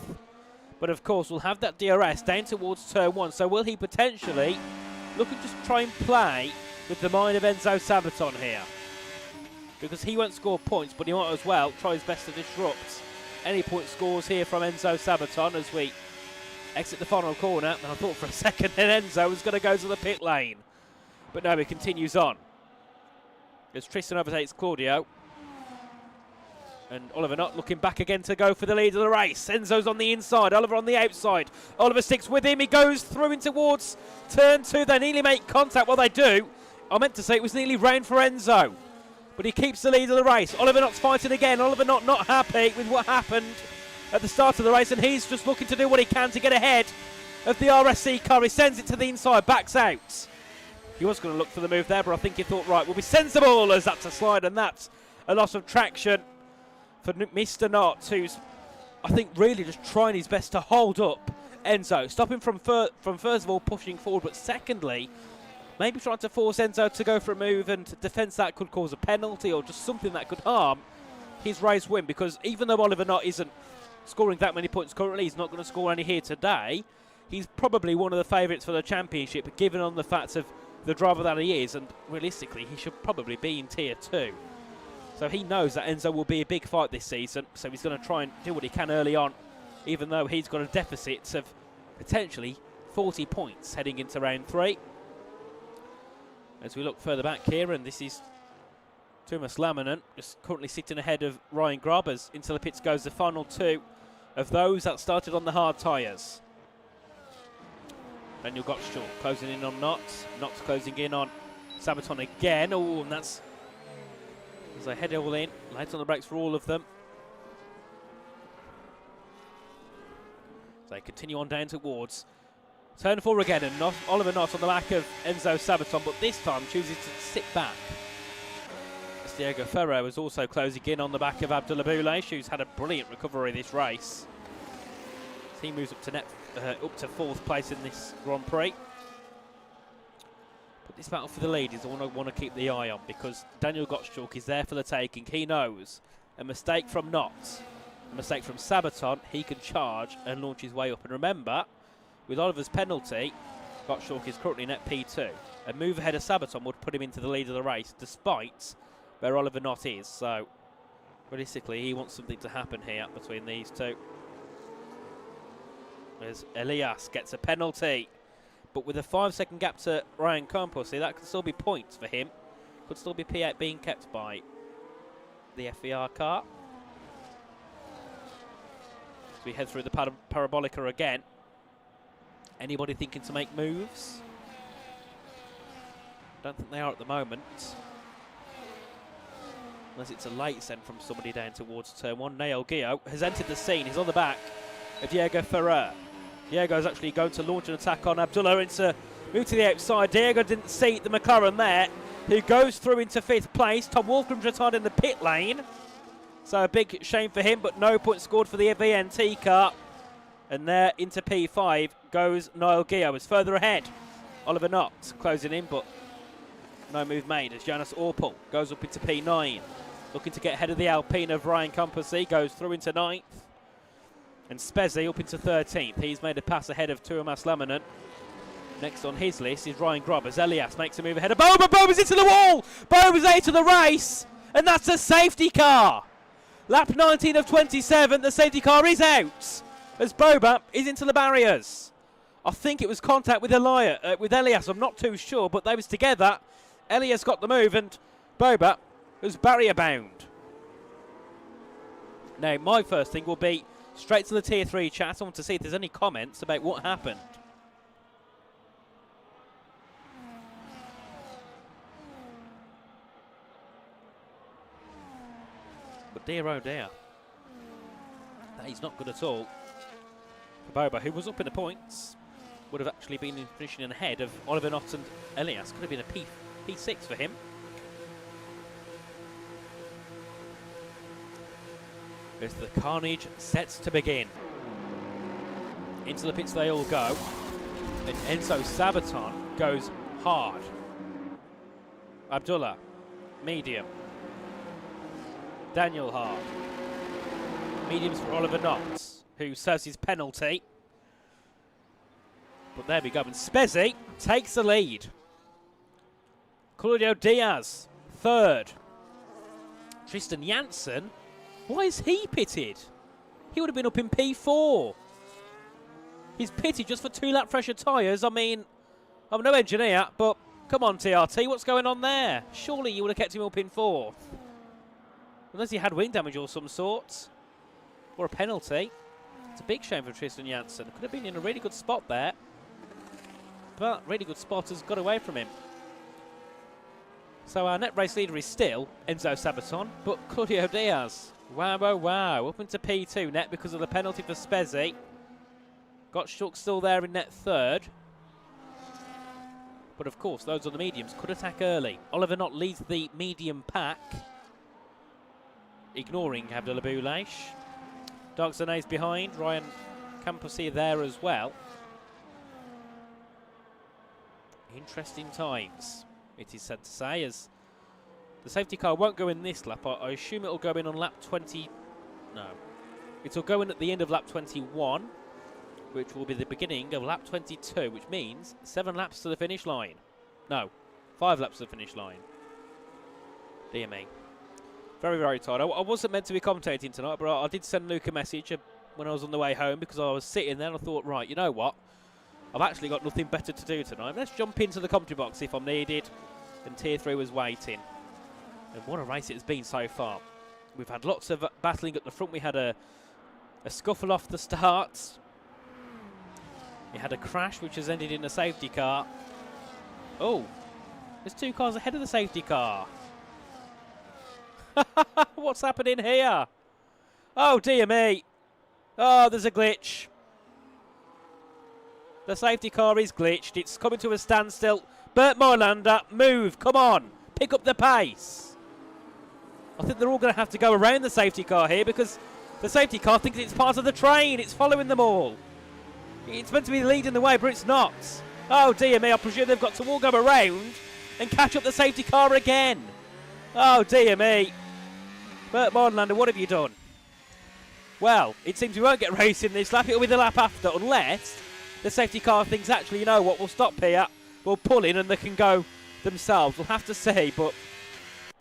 But of course, we'll have that DRS down towards turn 1. So will he potentially look and just try and play with the mind of Enzo Sabaton here? Because he won't score points, but he might as well try his best to disrupt any point scores here from Enzo Sabaton as we exit the final corner. And I thought for a second that Enzo was going to go to the pit lane. But no, he continues on. As Tristan overtakes Claudio. And Oliver not looking back again to go for the lead of the race. Enzo's on the inside, Oliver on the outside. Oliver sticks with him, he goes through in towards turn 2. They nearly make contact. Well, they do. I meant to say it was nearly round for Enzo. But he keeps the lead of the race. Oliver Nott's fighting again. Oliver not happy with what happened at the start of the race, and he's just looking to do what he can to get ahead of the RSC car. He sends it to the inside, backs out. He was going to look for the move there, but I think he thought, right, we'll be sensible as that's a slide, and that's a loss of traction for Mr. Knott, who's, I think, really just trying his best to hold up Enzo. Stop him from first of all pushing forward, but secondly, maybe trying to force Enzo to go for a move and defence that could cause a penalty or just something that could harm his race win. Because even though Oliver Knott isn't scoring that many points currently, he's not going to score any here today, he's probably one of the favourites for the championship, given on the fact of the driver that he is, and realistically he should probably be in tier 2. So he knows that Enzo will be a big fight this season, so he's going to try and do what he can early on, even though he's got a deficit of potentially 40 points heading into round 3. As we look further back here, and this is Thomas Laminant, just currently sitting ahead of Ryan Grubbers. Into the pits goes the final 2 of those that started on the hard tyres. Daniel Gottschall closing in on Knott. Knott's closing in on Sabaton again. Oh, and that's as they head all in. Lights on the brakes for all of them. So they continue on down towards turn 4 again, and Oliver Knott on the back of Enzo Sabaton, but this time chooses to sit back. As Diego Ferro is also closing in on the back of Abdullah Boulay, who's had a brilliant recovery this race. He moves up to 4th place in this Grand Prix. But this battle for the lead is the one I want to keep the eye on, because Daniel Gottschalk is there for the taking. He knows a mistake from Knott, a mistake from Sabaton, he can charge and launch his way up. And remember, with Oliver's penalty, Gottschalk is currently net P2. A move ahead of Sabaton would put him into the lead of the race, despite where Oliver Knott is. So, realistically, he wants something to happen here between these two. As Elias gets a penalty, but with a 5-second gap to Ryan Campos, that could still be points for him. Could still be P8 being kept by the FVR car. As we head through the Parabolica again. Anybody thinking to make moves? Don't think they are at the moment. Unless it's a late send from somebody down towards turn 1. Nail Gio has entered the scene. He's on the back of Diego Ferrer. Diego's actually going to launch an attack on Abdullah into move to the outside. Diego didn't see the McLaren there, who goes through into 5th place. Tom Walkham's retired in the pit lane. So a big shame for him, but no points scored for the VNT car. And there into P5 goes Niall Gio. Is further ahead. Oliver Knott closing in, but no move made as Jonas Orpel goes up into P9. Looking to get ahead of the Alpine of Ryan Campos. Goes through into 9th. And Spezzi up into 13th. He's made a pass ahead of Tuomas Laminant. Next on his list is Ryan Grubbers. Elias makes a move ahead of Boba. Boba's into the wall. Boba's out of the race. And that's a safety car. Lap 19 of 27. The safety car is out as Boba is into the barriers. I think it was contact with Elias. I'm not too sure, but they was together. Elias got the move and Boba was barrier bound. Now, my first thing will be straight to the Tier 3 chat. I want to see if there's any comments about what happened. But dear oh dear, that is not good at all. Boba, who was up in the points, would have actually been finishing ahead of Oliver Knott and Elias. Could have been a P6 for him. As the carnage sets to begin. Into the pits they all go. And Enzo Sabaton goes hard. Abdullah, medium. Daniel hard. Mediums for Oliver Knott, who serves his penalty. But there we go. And Spezzi takes the lead. Claudio Diaz, 3rd. Tristan Janssen, why is he pitted? He would have been up in P4. He's pitted just for 2-lap fresher tyres. I mean, I'm no engineer, but come on, TRT, what's going on there? Surely you would have kept him up in 4th. Unless he had wing damage or some sort. Or a penalty. It's a big shame for Tristan Janssen. Could have been in a really good spot there. But really good spot has got away from him. So our net race leader is still Enzo Sabaton, but Claudio Diaz. Wow, wow, wow. Up into P2 net because of the penalty for Spezzi. Got Shook still there in net third. But of course, those on the mediums could attack early. Oliver Knott leads the medium pack, ignoring Abdullah Boulaish. Dark Zane's behind. Ryan Camposi there as well. Interesting times, it is said to say, as the safety car won't go in this lap. I assume it'll go in on lap 20. No. It'll go in at the end of lap 21, which will be the beginning of lap 22, which means 7 laps to the finish line. No, 5 laps to the finish line. Dear me. Very, very tired. I wasn't meant to be commentating tonight, but I did send Luke a message when I was on the way home because I was sitting there and I thought, right, you know what? I've actually got nothing better to do tonight. Let's jump into the commentary box if I'm needed. And Tier 3 was waiting. And what a race it has been so far. We've had lots of battling at the front. We had a scuffle off the start. We had a crash which has ended in a safety car. Oh, there's 2 cars ahead of the safety car. What's happening here? Oh, dear me. Oh, there's a glitch. The safety car is glitched. It's coming to a standstill. Bert Moilander, move. Come on. Pick up the pace. I think they're all going to have to go around the safety car here because the safety car thinks it's part of the train. It's following them all. It's meant to be leading the way, but it's not. Oh, dear me. I presume they've got to all go around and catch up the safety car again. Oh, dear me. Bert Moilander, what have you done? Well, it seems we won't get racing this lap. It'll be the lap after, unless the safety car thinks, actually, you know what, we'll stop here, we'll pull in and they can go themselves. We'll have to see, but,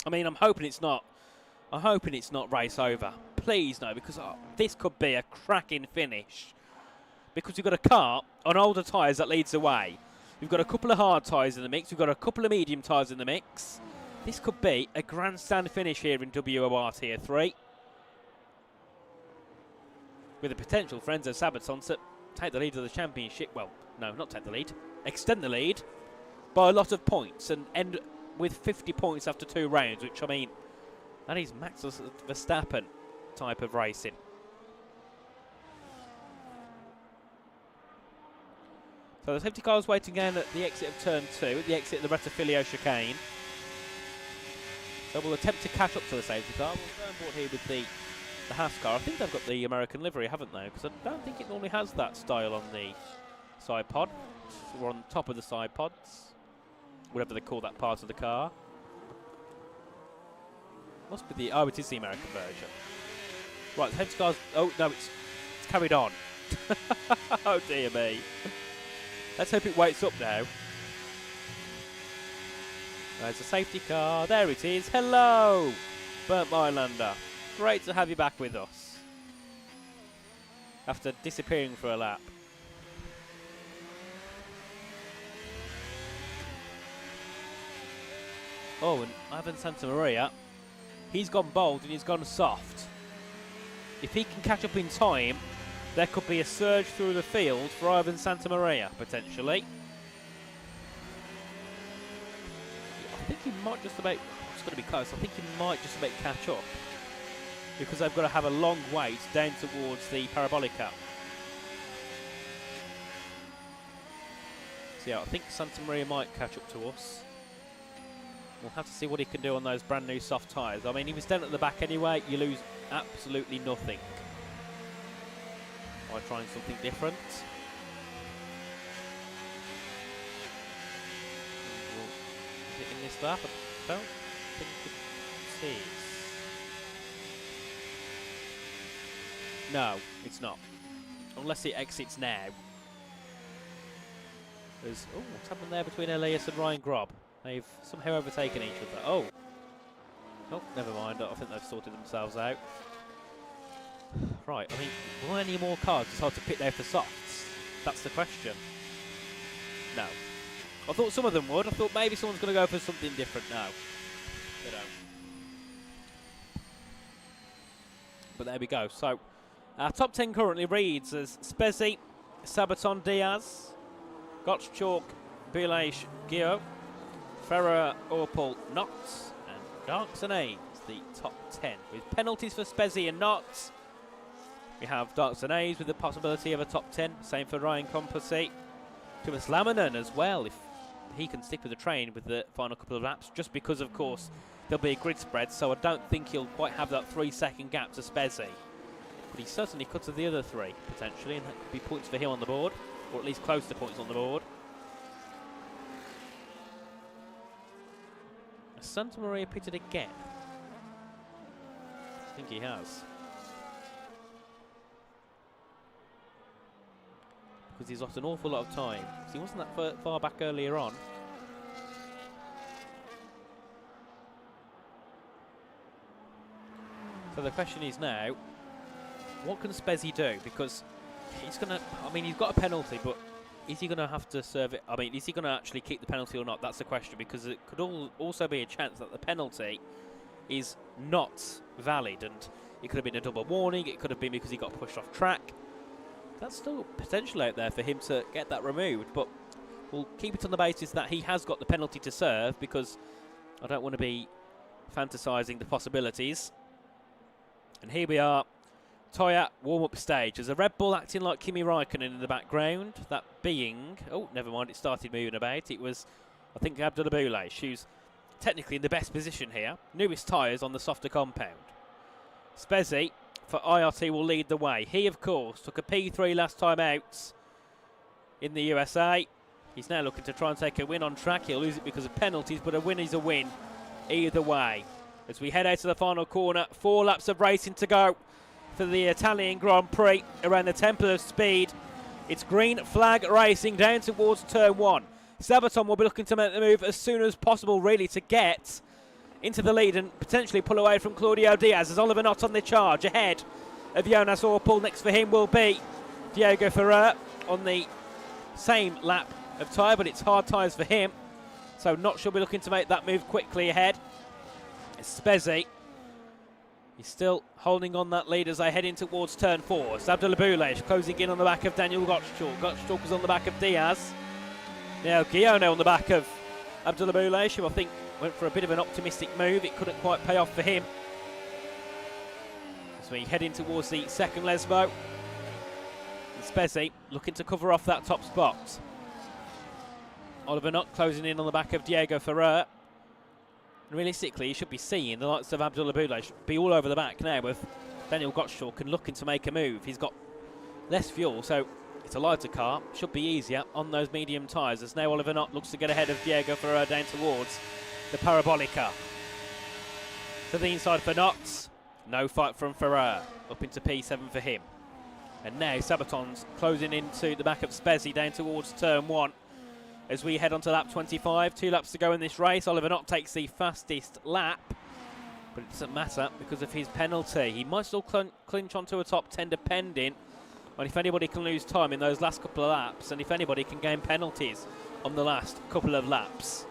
I mean, I'm hoping it's not race over. Please, no, because this could be a cracking finish. Because we've got a car on older tyres that leads away. We've got a couple of hard tyres in the mix. We've got a couple of medium tyres in the mix. This could be a grandstand finish here in WOR Tier 3. With the potential for Enzo Sabaton to take the lead of the championship. Well, no, not take the lead. Extend the lead by a lot of points and end with 50 points after 2 rounds, which, I mean, that is Max Verstappen type of racing. So the safety car is waiting again at the exit of turn 2, at the exit of the Rettifilio chicane. So we'll attempt to catch up to the safety car. We'll go on board here with the Haas car. I think they've got the American livery, haven't they? Because I don't think it normally has that style on the side pod. We're on top of the side pods, whatever they call that part of the car. Must be the... Oh, it is the American version. Right, the safety car's... Oh, no, it's carried on. Oh, dear me. Let's hope it waits up now. There's a safety car. There it is. Hello, Bert Moilander. Great to have you back with us after disappearing for a lap. Oh, and Ivan Santamaria, he's gone bold and he's gone soft. If he can catch up in time, there could be a surge through the field for Ivan Santamaria, potentially. I think he might just about... It's going to be close. I think he might just about catch up, because they've got to have a long wait down towards the Parabolica. So yeah, I think Santamaria might catch up to us. We'll have to see what he can do on those brand new soft tyres. I mean, if he's down at the back anyway, you lose absolutely nothing by trying something different. Is it in this lap? I don't think it is. No, it's not. Unless it exits now. There's... Oh, what's happened there between Elias and Ryan Grob? They've somehow overtaken each other. Oh. Oh, never mind. I think they've sorted themselves out. Right, I mean, will any more cars decide to pit there for softs? That's the question. No. I thought some of them would. I thought maybe someone's going to go for something different. No. They don't. But there we go. So our top 10 currently reads as Spezi, Sabaton, Diaz, Gottschalk, Bilage, Gio, Ferrer, Orpel, Knotts, and Darks and A's, the top 10. With penalties for Spezi and Knotts, we have Darks and A's with the possibility of a top 10. Same for Ryan Composite. Thomas Laminen as well, if he can stick with the train with the final couple of laps, just because, of course, there'll be a grid spread, so I don't think he'll quite have that 3-second gap to Spezi. But he certainly cuts to the other three, potentially, and that could be points for him on the board, or at least close to points on the board. Has Santa Maria pitted again? I think he has. Because he's lost an awful lot of time. Because he wasn't that far back earlier on. So the question is now, what can Spezi do? Because he's going to, I mean, he's got a penalty, but is he going to have to serve it? I mean, is he going to actually keep the penalty or not? That's the question, because it could also be a chance that the penalty is not valid, and it could have been a double warning, it could have been because he got pushed off track. That's still potential out there for him to get that removed, but we'll keep it on the basis that he has got the penalty to serve, because I don't want to be fantasising the possibilities. And here we are, Toya warm-up stage. There's a Red Bull acting like Kimi Raikkonen in the background, that being, oh, never mind, it started moving about. It was, I think, Abdullah Boulay, who's technically in the best position here. Newest tyres on the softer compound. Spezi for IRT will lead the way. He, of course, took a P3 last time out in the USA. He's now looking to try and take a win on track. He'll lose it because of penalties, but a win is a win either way. As we head out to the final corner, 4 laps of racing to go for the Italian Grand Prix around the Temple of Speed. It's green flag racing down towards turn 1. Sabaton will be looking to make the move as soon as possible, really, to get into the lead and potentially pull away from Claudio Diaz as Oliver Knott on the charge ahead of Jonas Orpel. Next for him will be Diego Ferrer on the same lap of tyre, but it's hard tyres for him, so Knott should be looking to make that move quickly ahead. It's Spezi. He's still holding on that lead as they head in towards turn 4. It's Abdullah Boulay closing in on the back of Daniel Gottschalk. Gottschalk is on the back of Diaz. Now Guillaume on the back of Abdullah Boulay, who I think went for a bit of an optimistic move. It couldn't quite pay off for him. So we head in towards the second Lesbo. And Spezi looking to cover off that top spot. Oliver Knott closing in on the back of Diego Ferrer. And realistically, you should be seeing the likes of Abdullah Boulay be all over the back now with Daniel Gottschalk and looking to make a move. He's got less fuel, so it's a lighter car. Should be easier on those medium tyres as now Oliver Knott looks to get ahead of Diego Ferrer down towards the Parabolica. To the inside for Knott. No fight from Ferrer. Up into P7 for him. And now Sabaton's closing into the back of Spezi down towards turn 1. As we head on to lap 25, 2 laps to go in this race. Oliver Knott takes the fastest lap, but it doesn't matter because of his penalty. He might still clinch onto a top 10 depending on if anybody can lose time in those last couple of laps and if anybody can gain penalties on the last couple of laps.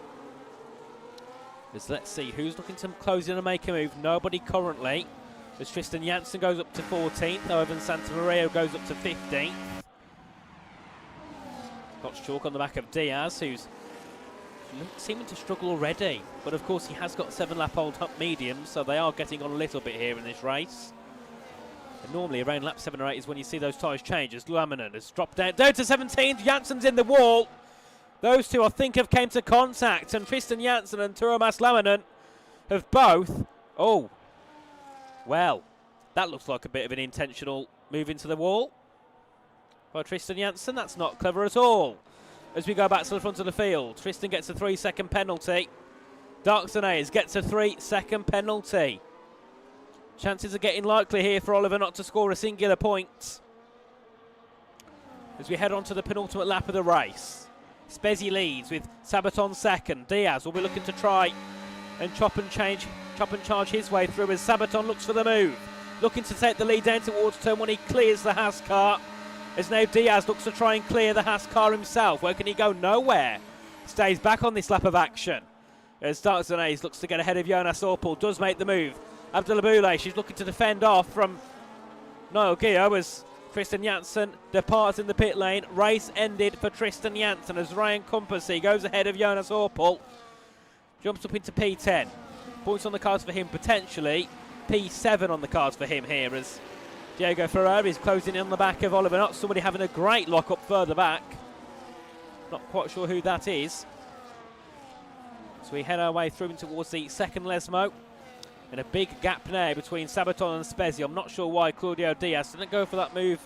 As let's see who's looking to close in and make a move. Nobody currently. As Tristan Janssen goes up to 14th, Ivan Santa Maria goes up to 15th. Gottschalk on the back of Diaz, who's seeming to struggle already. But of course he has got 7-lap-old top mediums, so they are getting on a little bit here in this race. And normally around lap 7 or 8 is when you see those tyres change, as Laminen has dropped down to 17th. Janssen's in the wall. Those two, I think, have came to contact, and Tristan Janssen and Tuomas Laminen have both. Oh, well, that looks like a bit of an intentional move into the wall by Tristan Janssen. That's not clever at all. As we go back to the front of the field, Tristan gets a 3-second penalty. Darkson gets a 3-second penalty. Chances are getting likely here for Oliver not to score a singular point. As we head on to the penultimate lap of the race. Spezi leads with Sabaton second. Diaz will be looking to try and chop and charge his way through as Sabaton looks for the move. Looking to take the lead down towards turn 1. He clears the Haas car. As now Diaz looks to try and clear the Haas car himself. Where can he go? Nowhere. Stays back on this lap of action. As Darkson looks to get ahead of Jonas Orpel. Does make the move. Abdullah Boulay, she's looking to defend off from Niall Gio as Tristan Janssen departs in the pit lane. Race ended for Tristan Janssen as Ryan Compassy goes ahead of Jonas Orpel. Jumps up into P10. Points on the cards for him potentially. P7 on the cards for him here as Diego Ferrer is closing in on the back of Oliver Knott. Somebody having a great lock up further back. Not quite sure who that is. So we head our way through towards the second Lesmo. And a big gap now between Sabaton and Spezzi. I'm not sure why Claudio Diaz didn't go for that move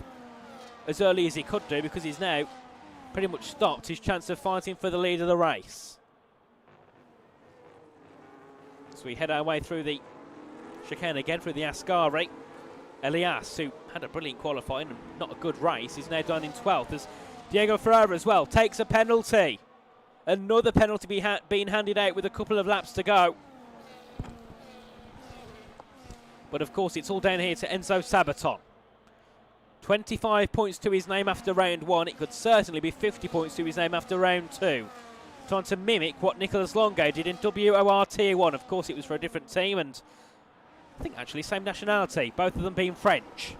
as early as he could do, because he's now pretty much stopped his chance of fighting for the lead of the race. So we head our way through the chicane again, through the Ascari. Elias, who had a brilliant qualifying and not a good race, is now done in 12th as Diego Ferreira as well takes a penalty. Another penalty being handed out with a couple of laps to go. But of course it's all down here to Enzo Sabaton. 25 points to his name after round 1. It could certainly be 50 points to his name after round 2. Trying to mimic what Nicolas Longo did in WOR Tier 1. Of course it was for a different team, and I think actually same nationality, both of them being French.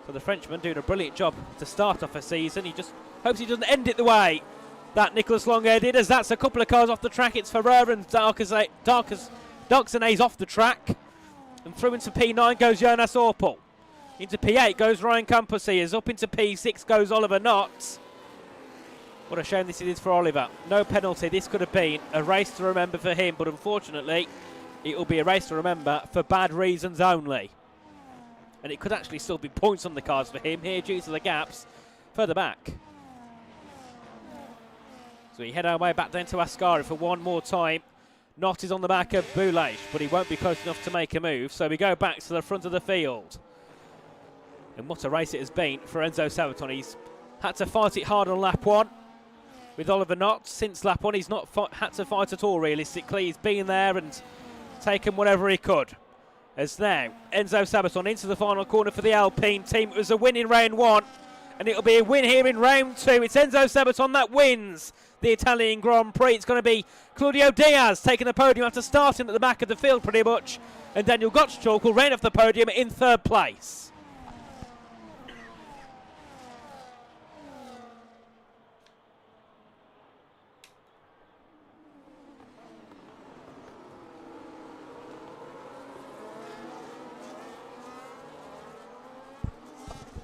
So the Frenchman doing a brilliant job to start off a season. He just hopes he doesn't end it the way that Nicolas Longo did, as that's a couple of cars off the track. It's Ferrer and Darksenays off the track. And through into P9 goes Jonas Orpel. Into P8 goes Ryan Compassy. Up into P6 goes Oliver Knott. What a shame this is for Oliver. No penalty. This could have been a race to remember for him, but unfortunately it will be a race to remember for bad reasons only. And it could actually still be points on the cards for him here due to the gaps further back. So we head our way back down to Ascari for one more time. Knott is on the back of Boulage, but he won't be close enough to make a move. So we go back to the front of the field. And what a race it has been for Enzo Sabaton. He's had to fight it hard on lap 1 with Oliver Knott. Since lap 1, he's not had to fight at all, realistically. He's been there and taken whatever he could. As now, Enzo Sabaton into the final corner for the Alpine team. It was a win in round 1, and it'll be a win here in round 2. It's Enzo Sabaton that wins the Italian Grand Prix. It's going to be Claudio Diaz taking the podium after starting at the back of the field pretty much. And Daniel Gottschalk will reign off the podium in 3rd place.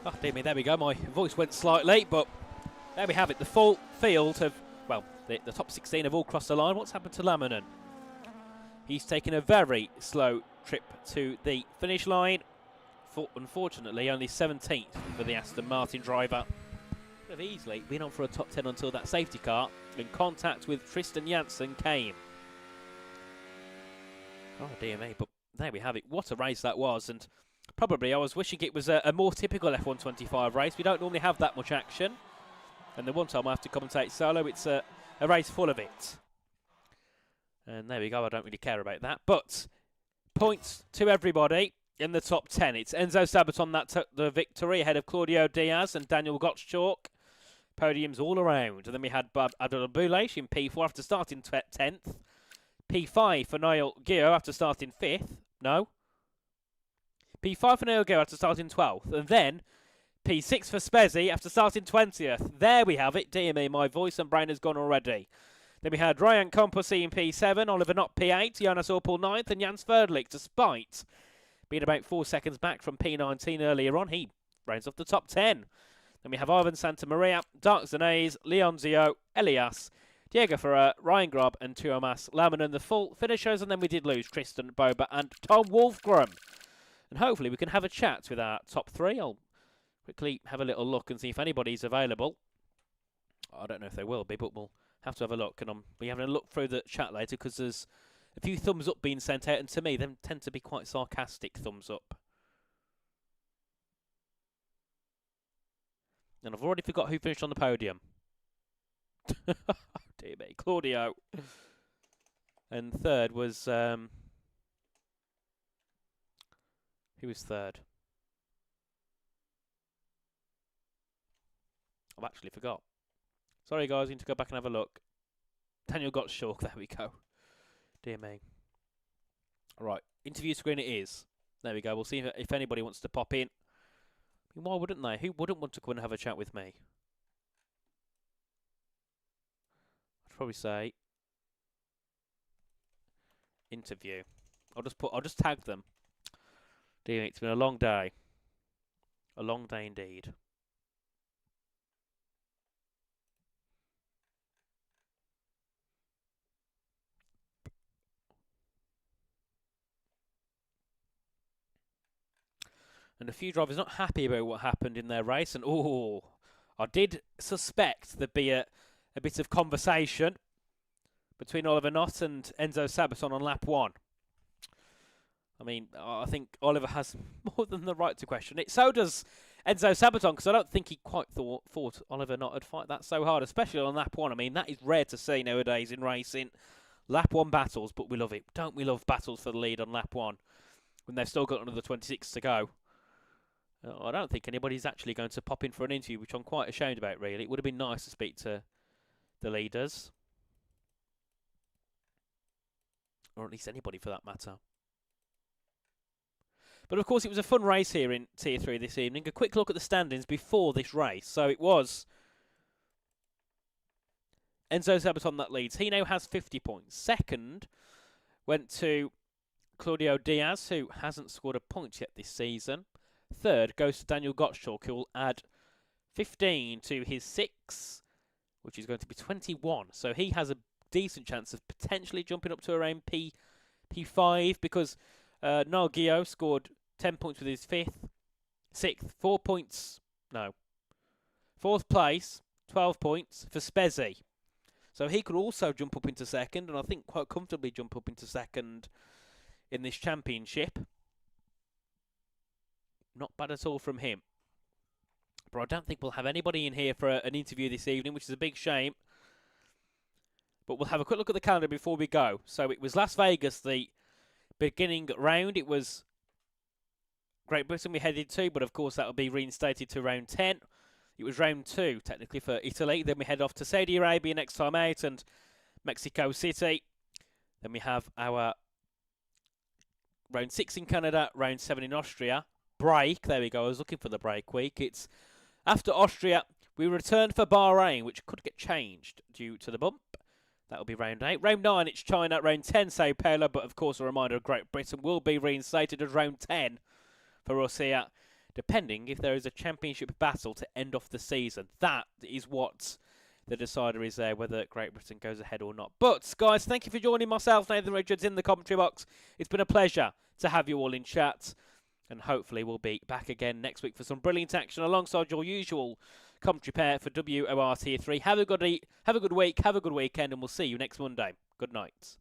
Oh dear me, there we go. My voice went slightly, but there we have it. The full field have, well, the top 16 have all crossed the line. What's happened to Laminen? He's taken a very slow trip to the finish line. Unfortunately, only 17th for the Aston Martin driver. Could have easily been on for a top 10 until that safety car in contact with Tristan Janssen came. Oh dear me, but there we have it. What a race that was, and probably I was wishing it was a more typical F125 race. We don't normally have that much action. And the one time I have to commentate solo, it's a race full of it. And there we go, I don't really care about that. But points to everybody in the top 10. It's Enzo Sabaton that took the victory ahead of Claudio Diaz and Daniel Gottschalk. Podiums all around. And then we had Adel Boulage in P4 after starting 10th. P5 for Niall Gio after starting 5th. No. P5 for Niall Gio after starting 12th. And then P6 for Spezzi after starting 20th. There we have it. Dear me, my voice and brain has gone already. Then we had Ryan Compassy in P7, Oliver Knott P8, Jonas Orpel 9th, and Jans Verdlich, despite being about 4 seconds back from P19 earlier on. He rounds off the top 10. Then we have Ivan Santamaria, Darksenays, Leonzio, Elias, Diego Ferrer, Ryan Grubb, and Tuomas Laminen, the full finishers. And then we did lose Tristan Boba and Tom Wolfgram. And hopefully we can have a chat with our top 3. I'll quickly have a little look and see if anybody's available. I don't know if they will be, but we'll have to have a look. And I'll be having a look through the chat later because there's a few thumbs up being sent out, and to me, them tend to be quite sarcastic thumbs up. And I've already forgot who finished on the podium. Oh, dear me. Claudio. And third was... who was third? I've actually forgot. Sorry, guys. I need to go back and have a look. Daniel Gottschalk. There we go. Dear me. Right. Interview screen it is. There we go. We'll see if anybody wants to pop in. I mean, why wouldn't they? Who wouldn't want to come and have a chat with me? I'd probably say interview. I'll just tag them. Dear, it's been a long day. A long day indeed. And a few drivers not happy about what happened in their race. And I did suspect there'd be a bit of conversation between Oliver Knott and Enzo Sabaton on lap 1. I mean, I think Oliver has more than the right to question it. So does Enzo Sabaton, because I don't think he quite thought Oliver Knott would fight that so hard, especially on lap 1. I mean, that is rare to see nowadays in racing. Lap 1 battles, but we love it. Don't we love battles for the lead on lap 1 when they've still got another 26 to go? I don't think anybody's actually going to pop in for an interview, which I'm quite ashamed about, really. It would have been nice to speak to the leaders. Or at least anybody for that matter. But of course, it was a fun race here in Tier 3 this evening. A quick look at the standings before this race. So it was Enzo Sabaton that leads. He now has 50 points. Second went to Claudio Diaz, who hasn't scored a point yet this season. Third goes to Daniel Gottschalk, who will add 15 to his 6, which is going to be 21. So he has a decent chance of potentially jumping up to around P5, because Noel Guillot scored 10 points with his 6th, 4 points, no, 4th place, 12 points for Spezzi. So he could also jump up into 2nd, and I think quite comfortably jump up into 2nd in this championship. Not bad at all from him. But I don't think we'll have anybody in here for an interview this evening, which is a big shame. But we'll have a quick look at the calendar before we go. So it was Las Vegas, the beginning round. It was Great Britain we headed to, but of course that will be reinstated to round 10. It was round 2, technically, for Italy. Then we head off to Saudi Arabia next time out and Mexico City. Then we have our round 6 in Canada, round 7 in Austria. Break, there we go, I was looking for the break week. It's after Austria, we return for Bahrain, which could get changed due to the bump. That'll be round 8. Round 9, it's China. Round 10, Sao Paulo, but of course a reminder, Great Britain will be reinstated as round 10 for us here, depending if there is a championship battle to end off the season. That is what the decider is there, whether Great Britain goes ahead or not. But, guys, thank you for joining myself, Nathan Richards, in the commentary box. It's been a pleasure to have you all in chat. And hopefully we'll be back again next week for some brilliant action alongside your usual commentary pair for WOR Tier 3. Have a good week, have a good weekend, and we'll see you next Monday. Good night.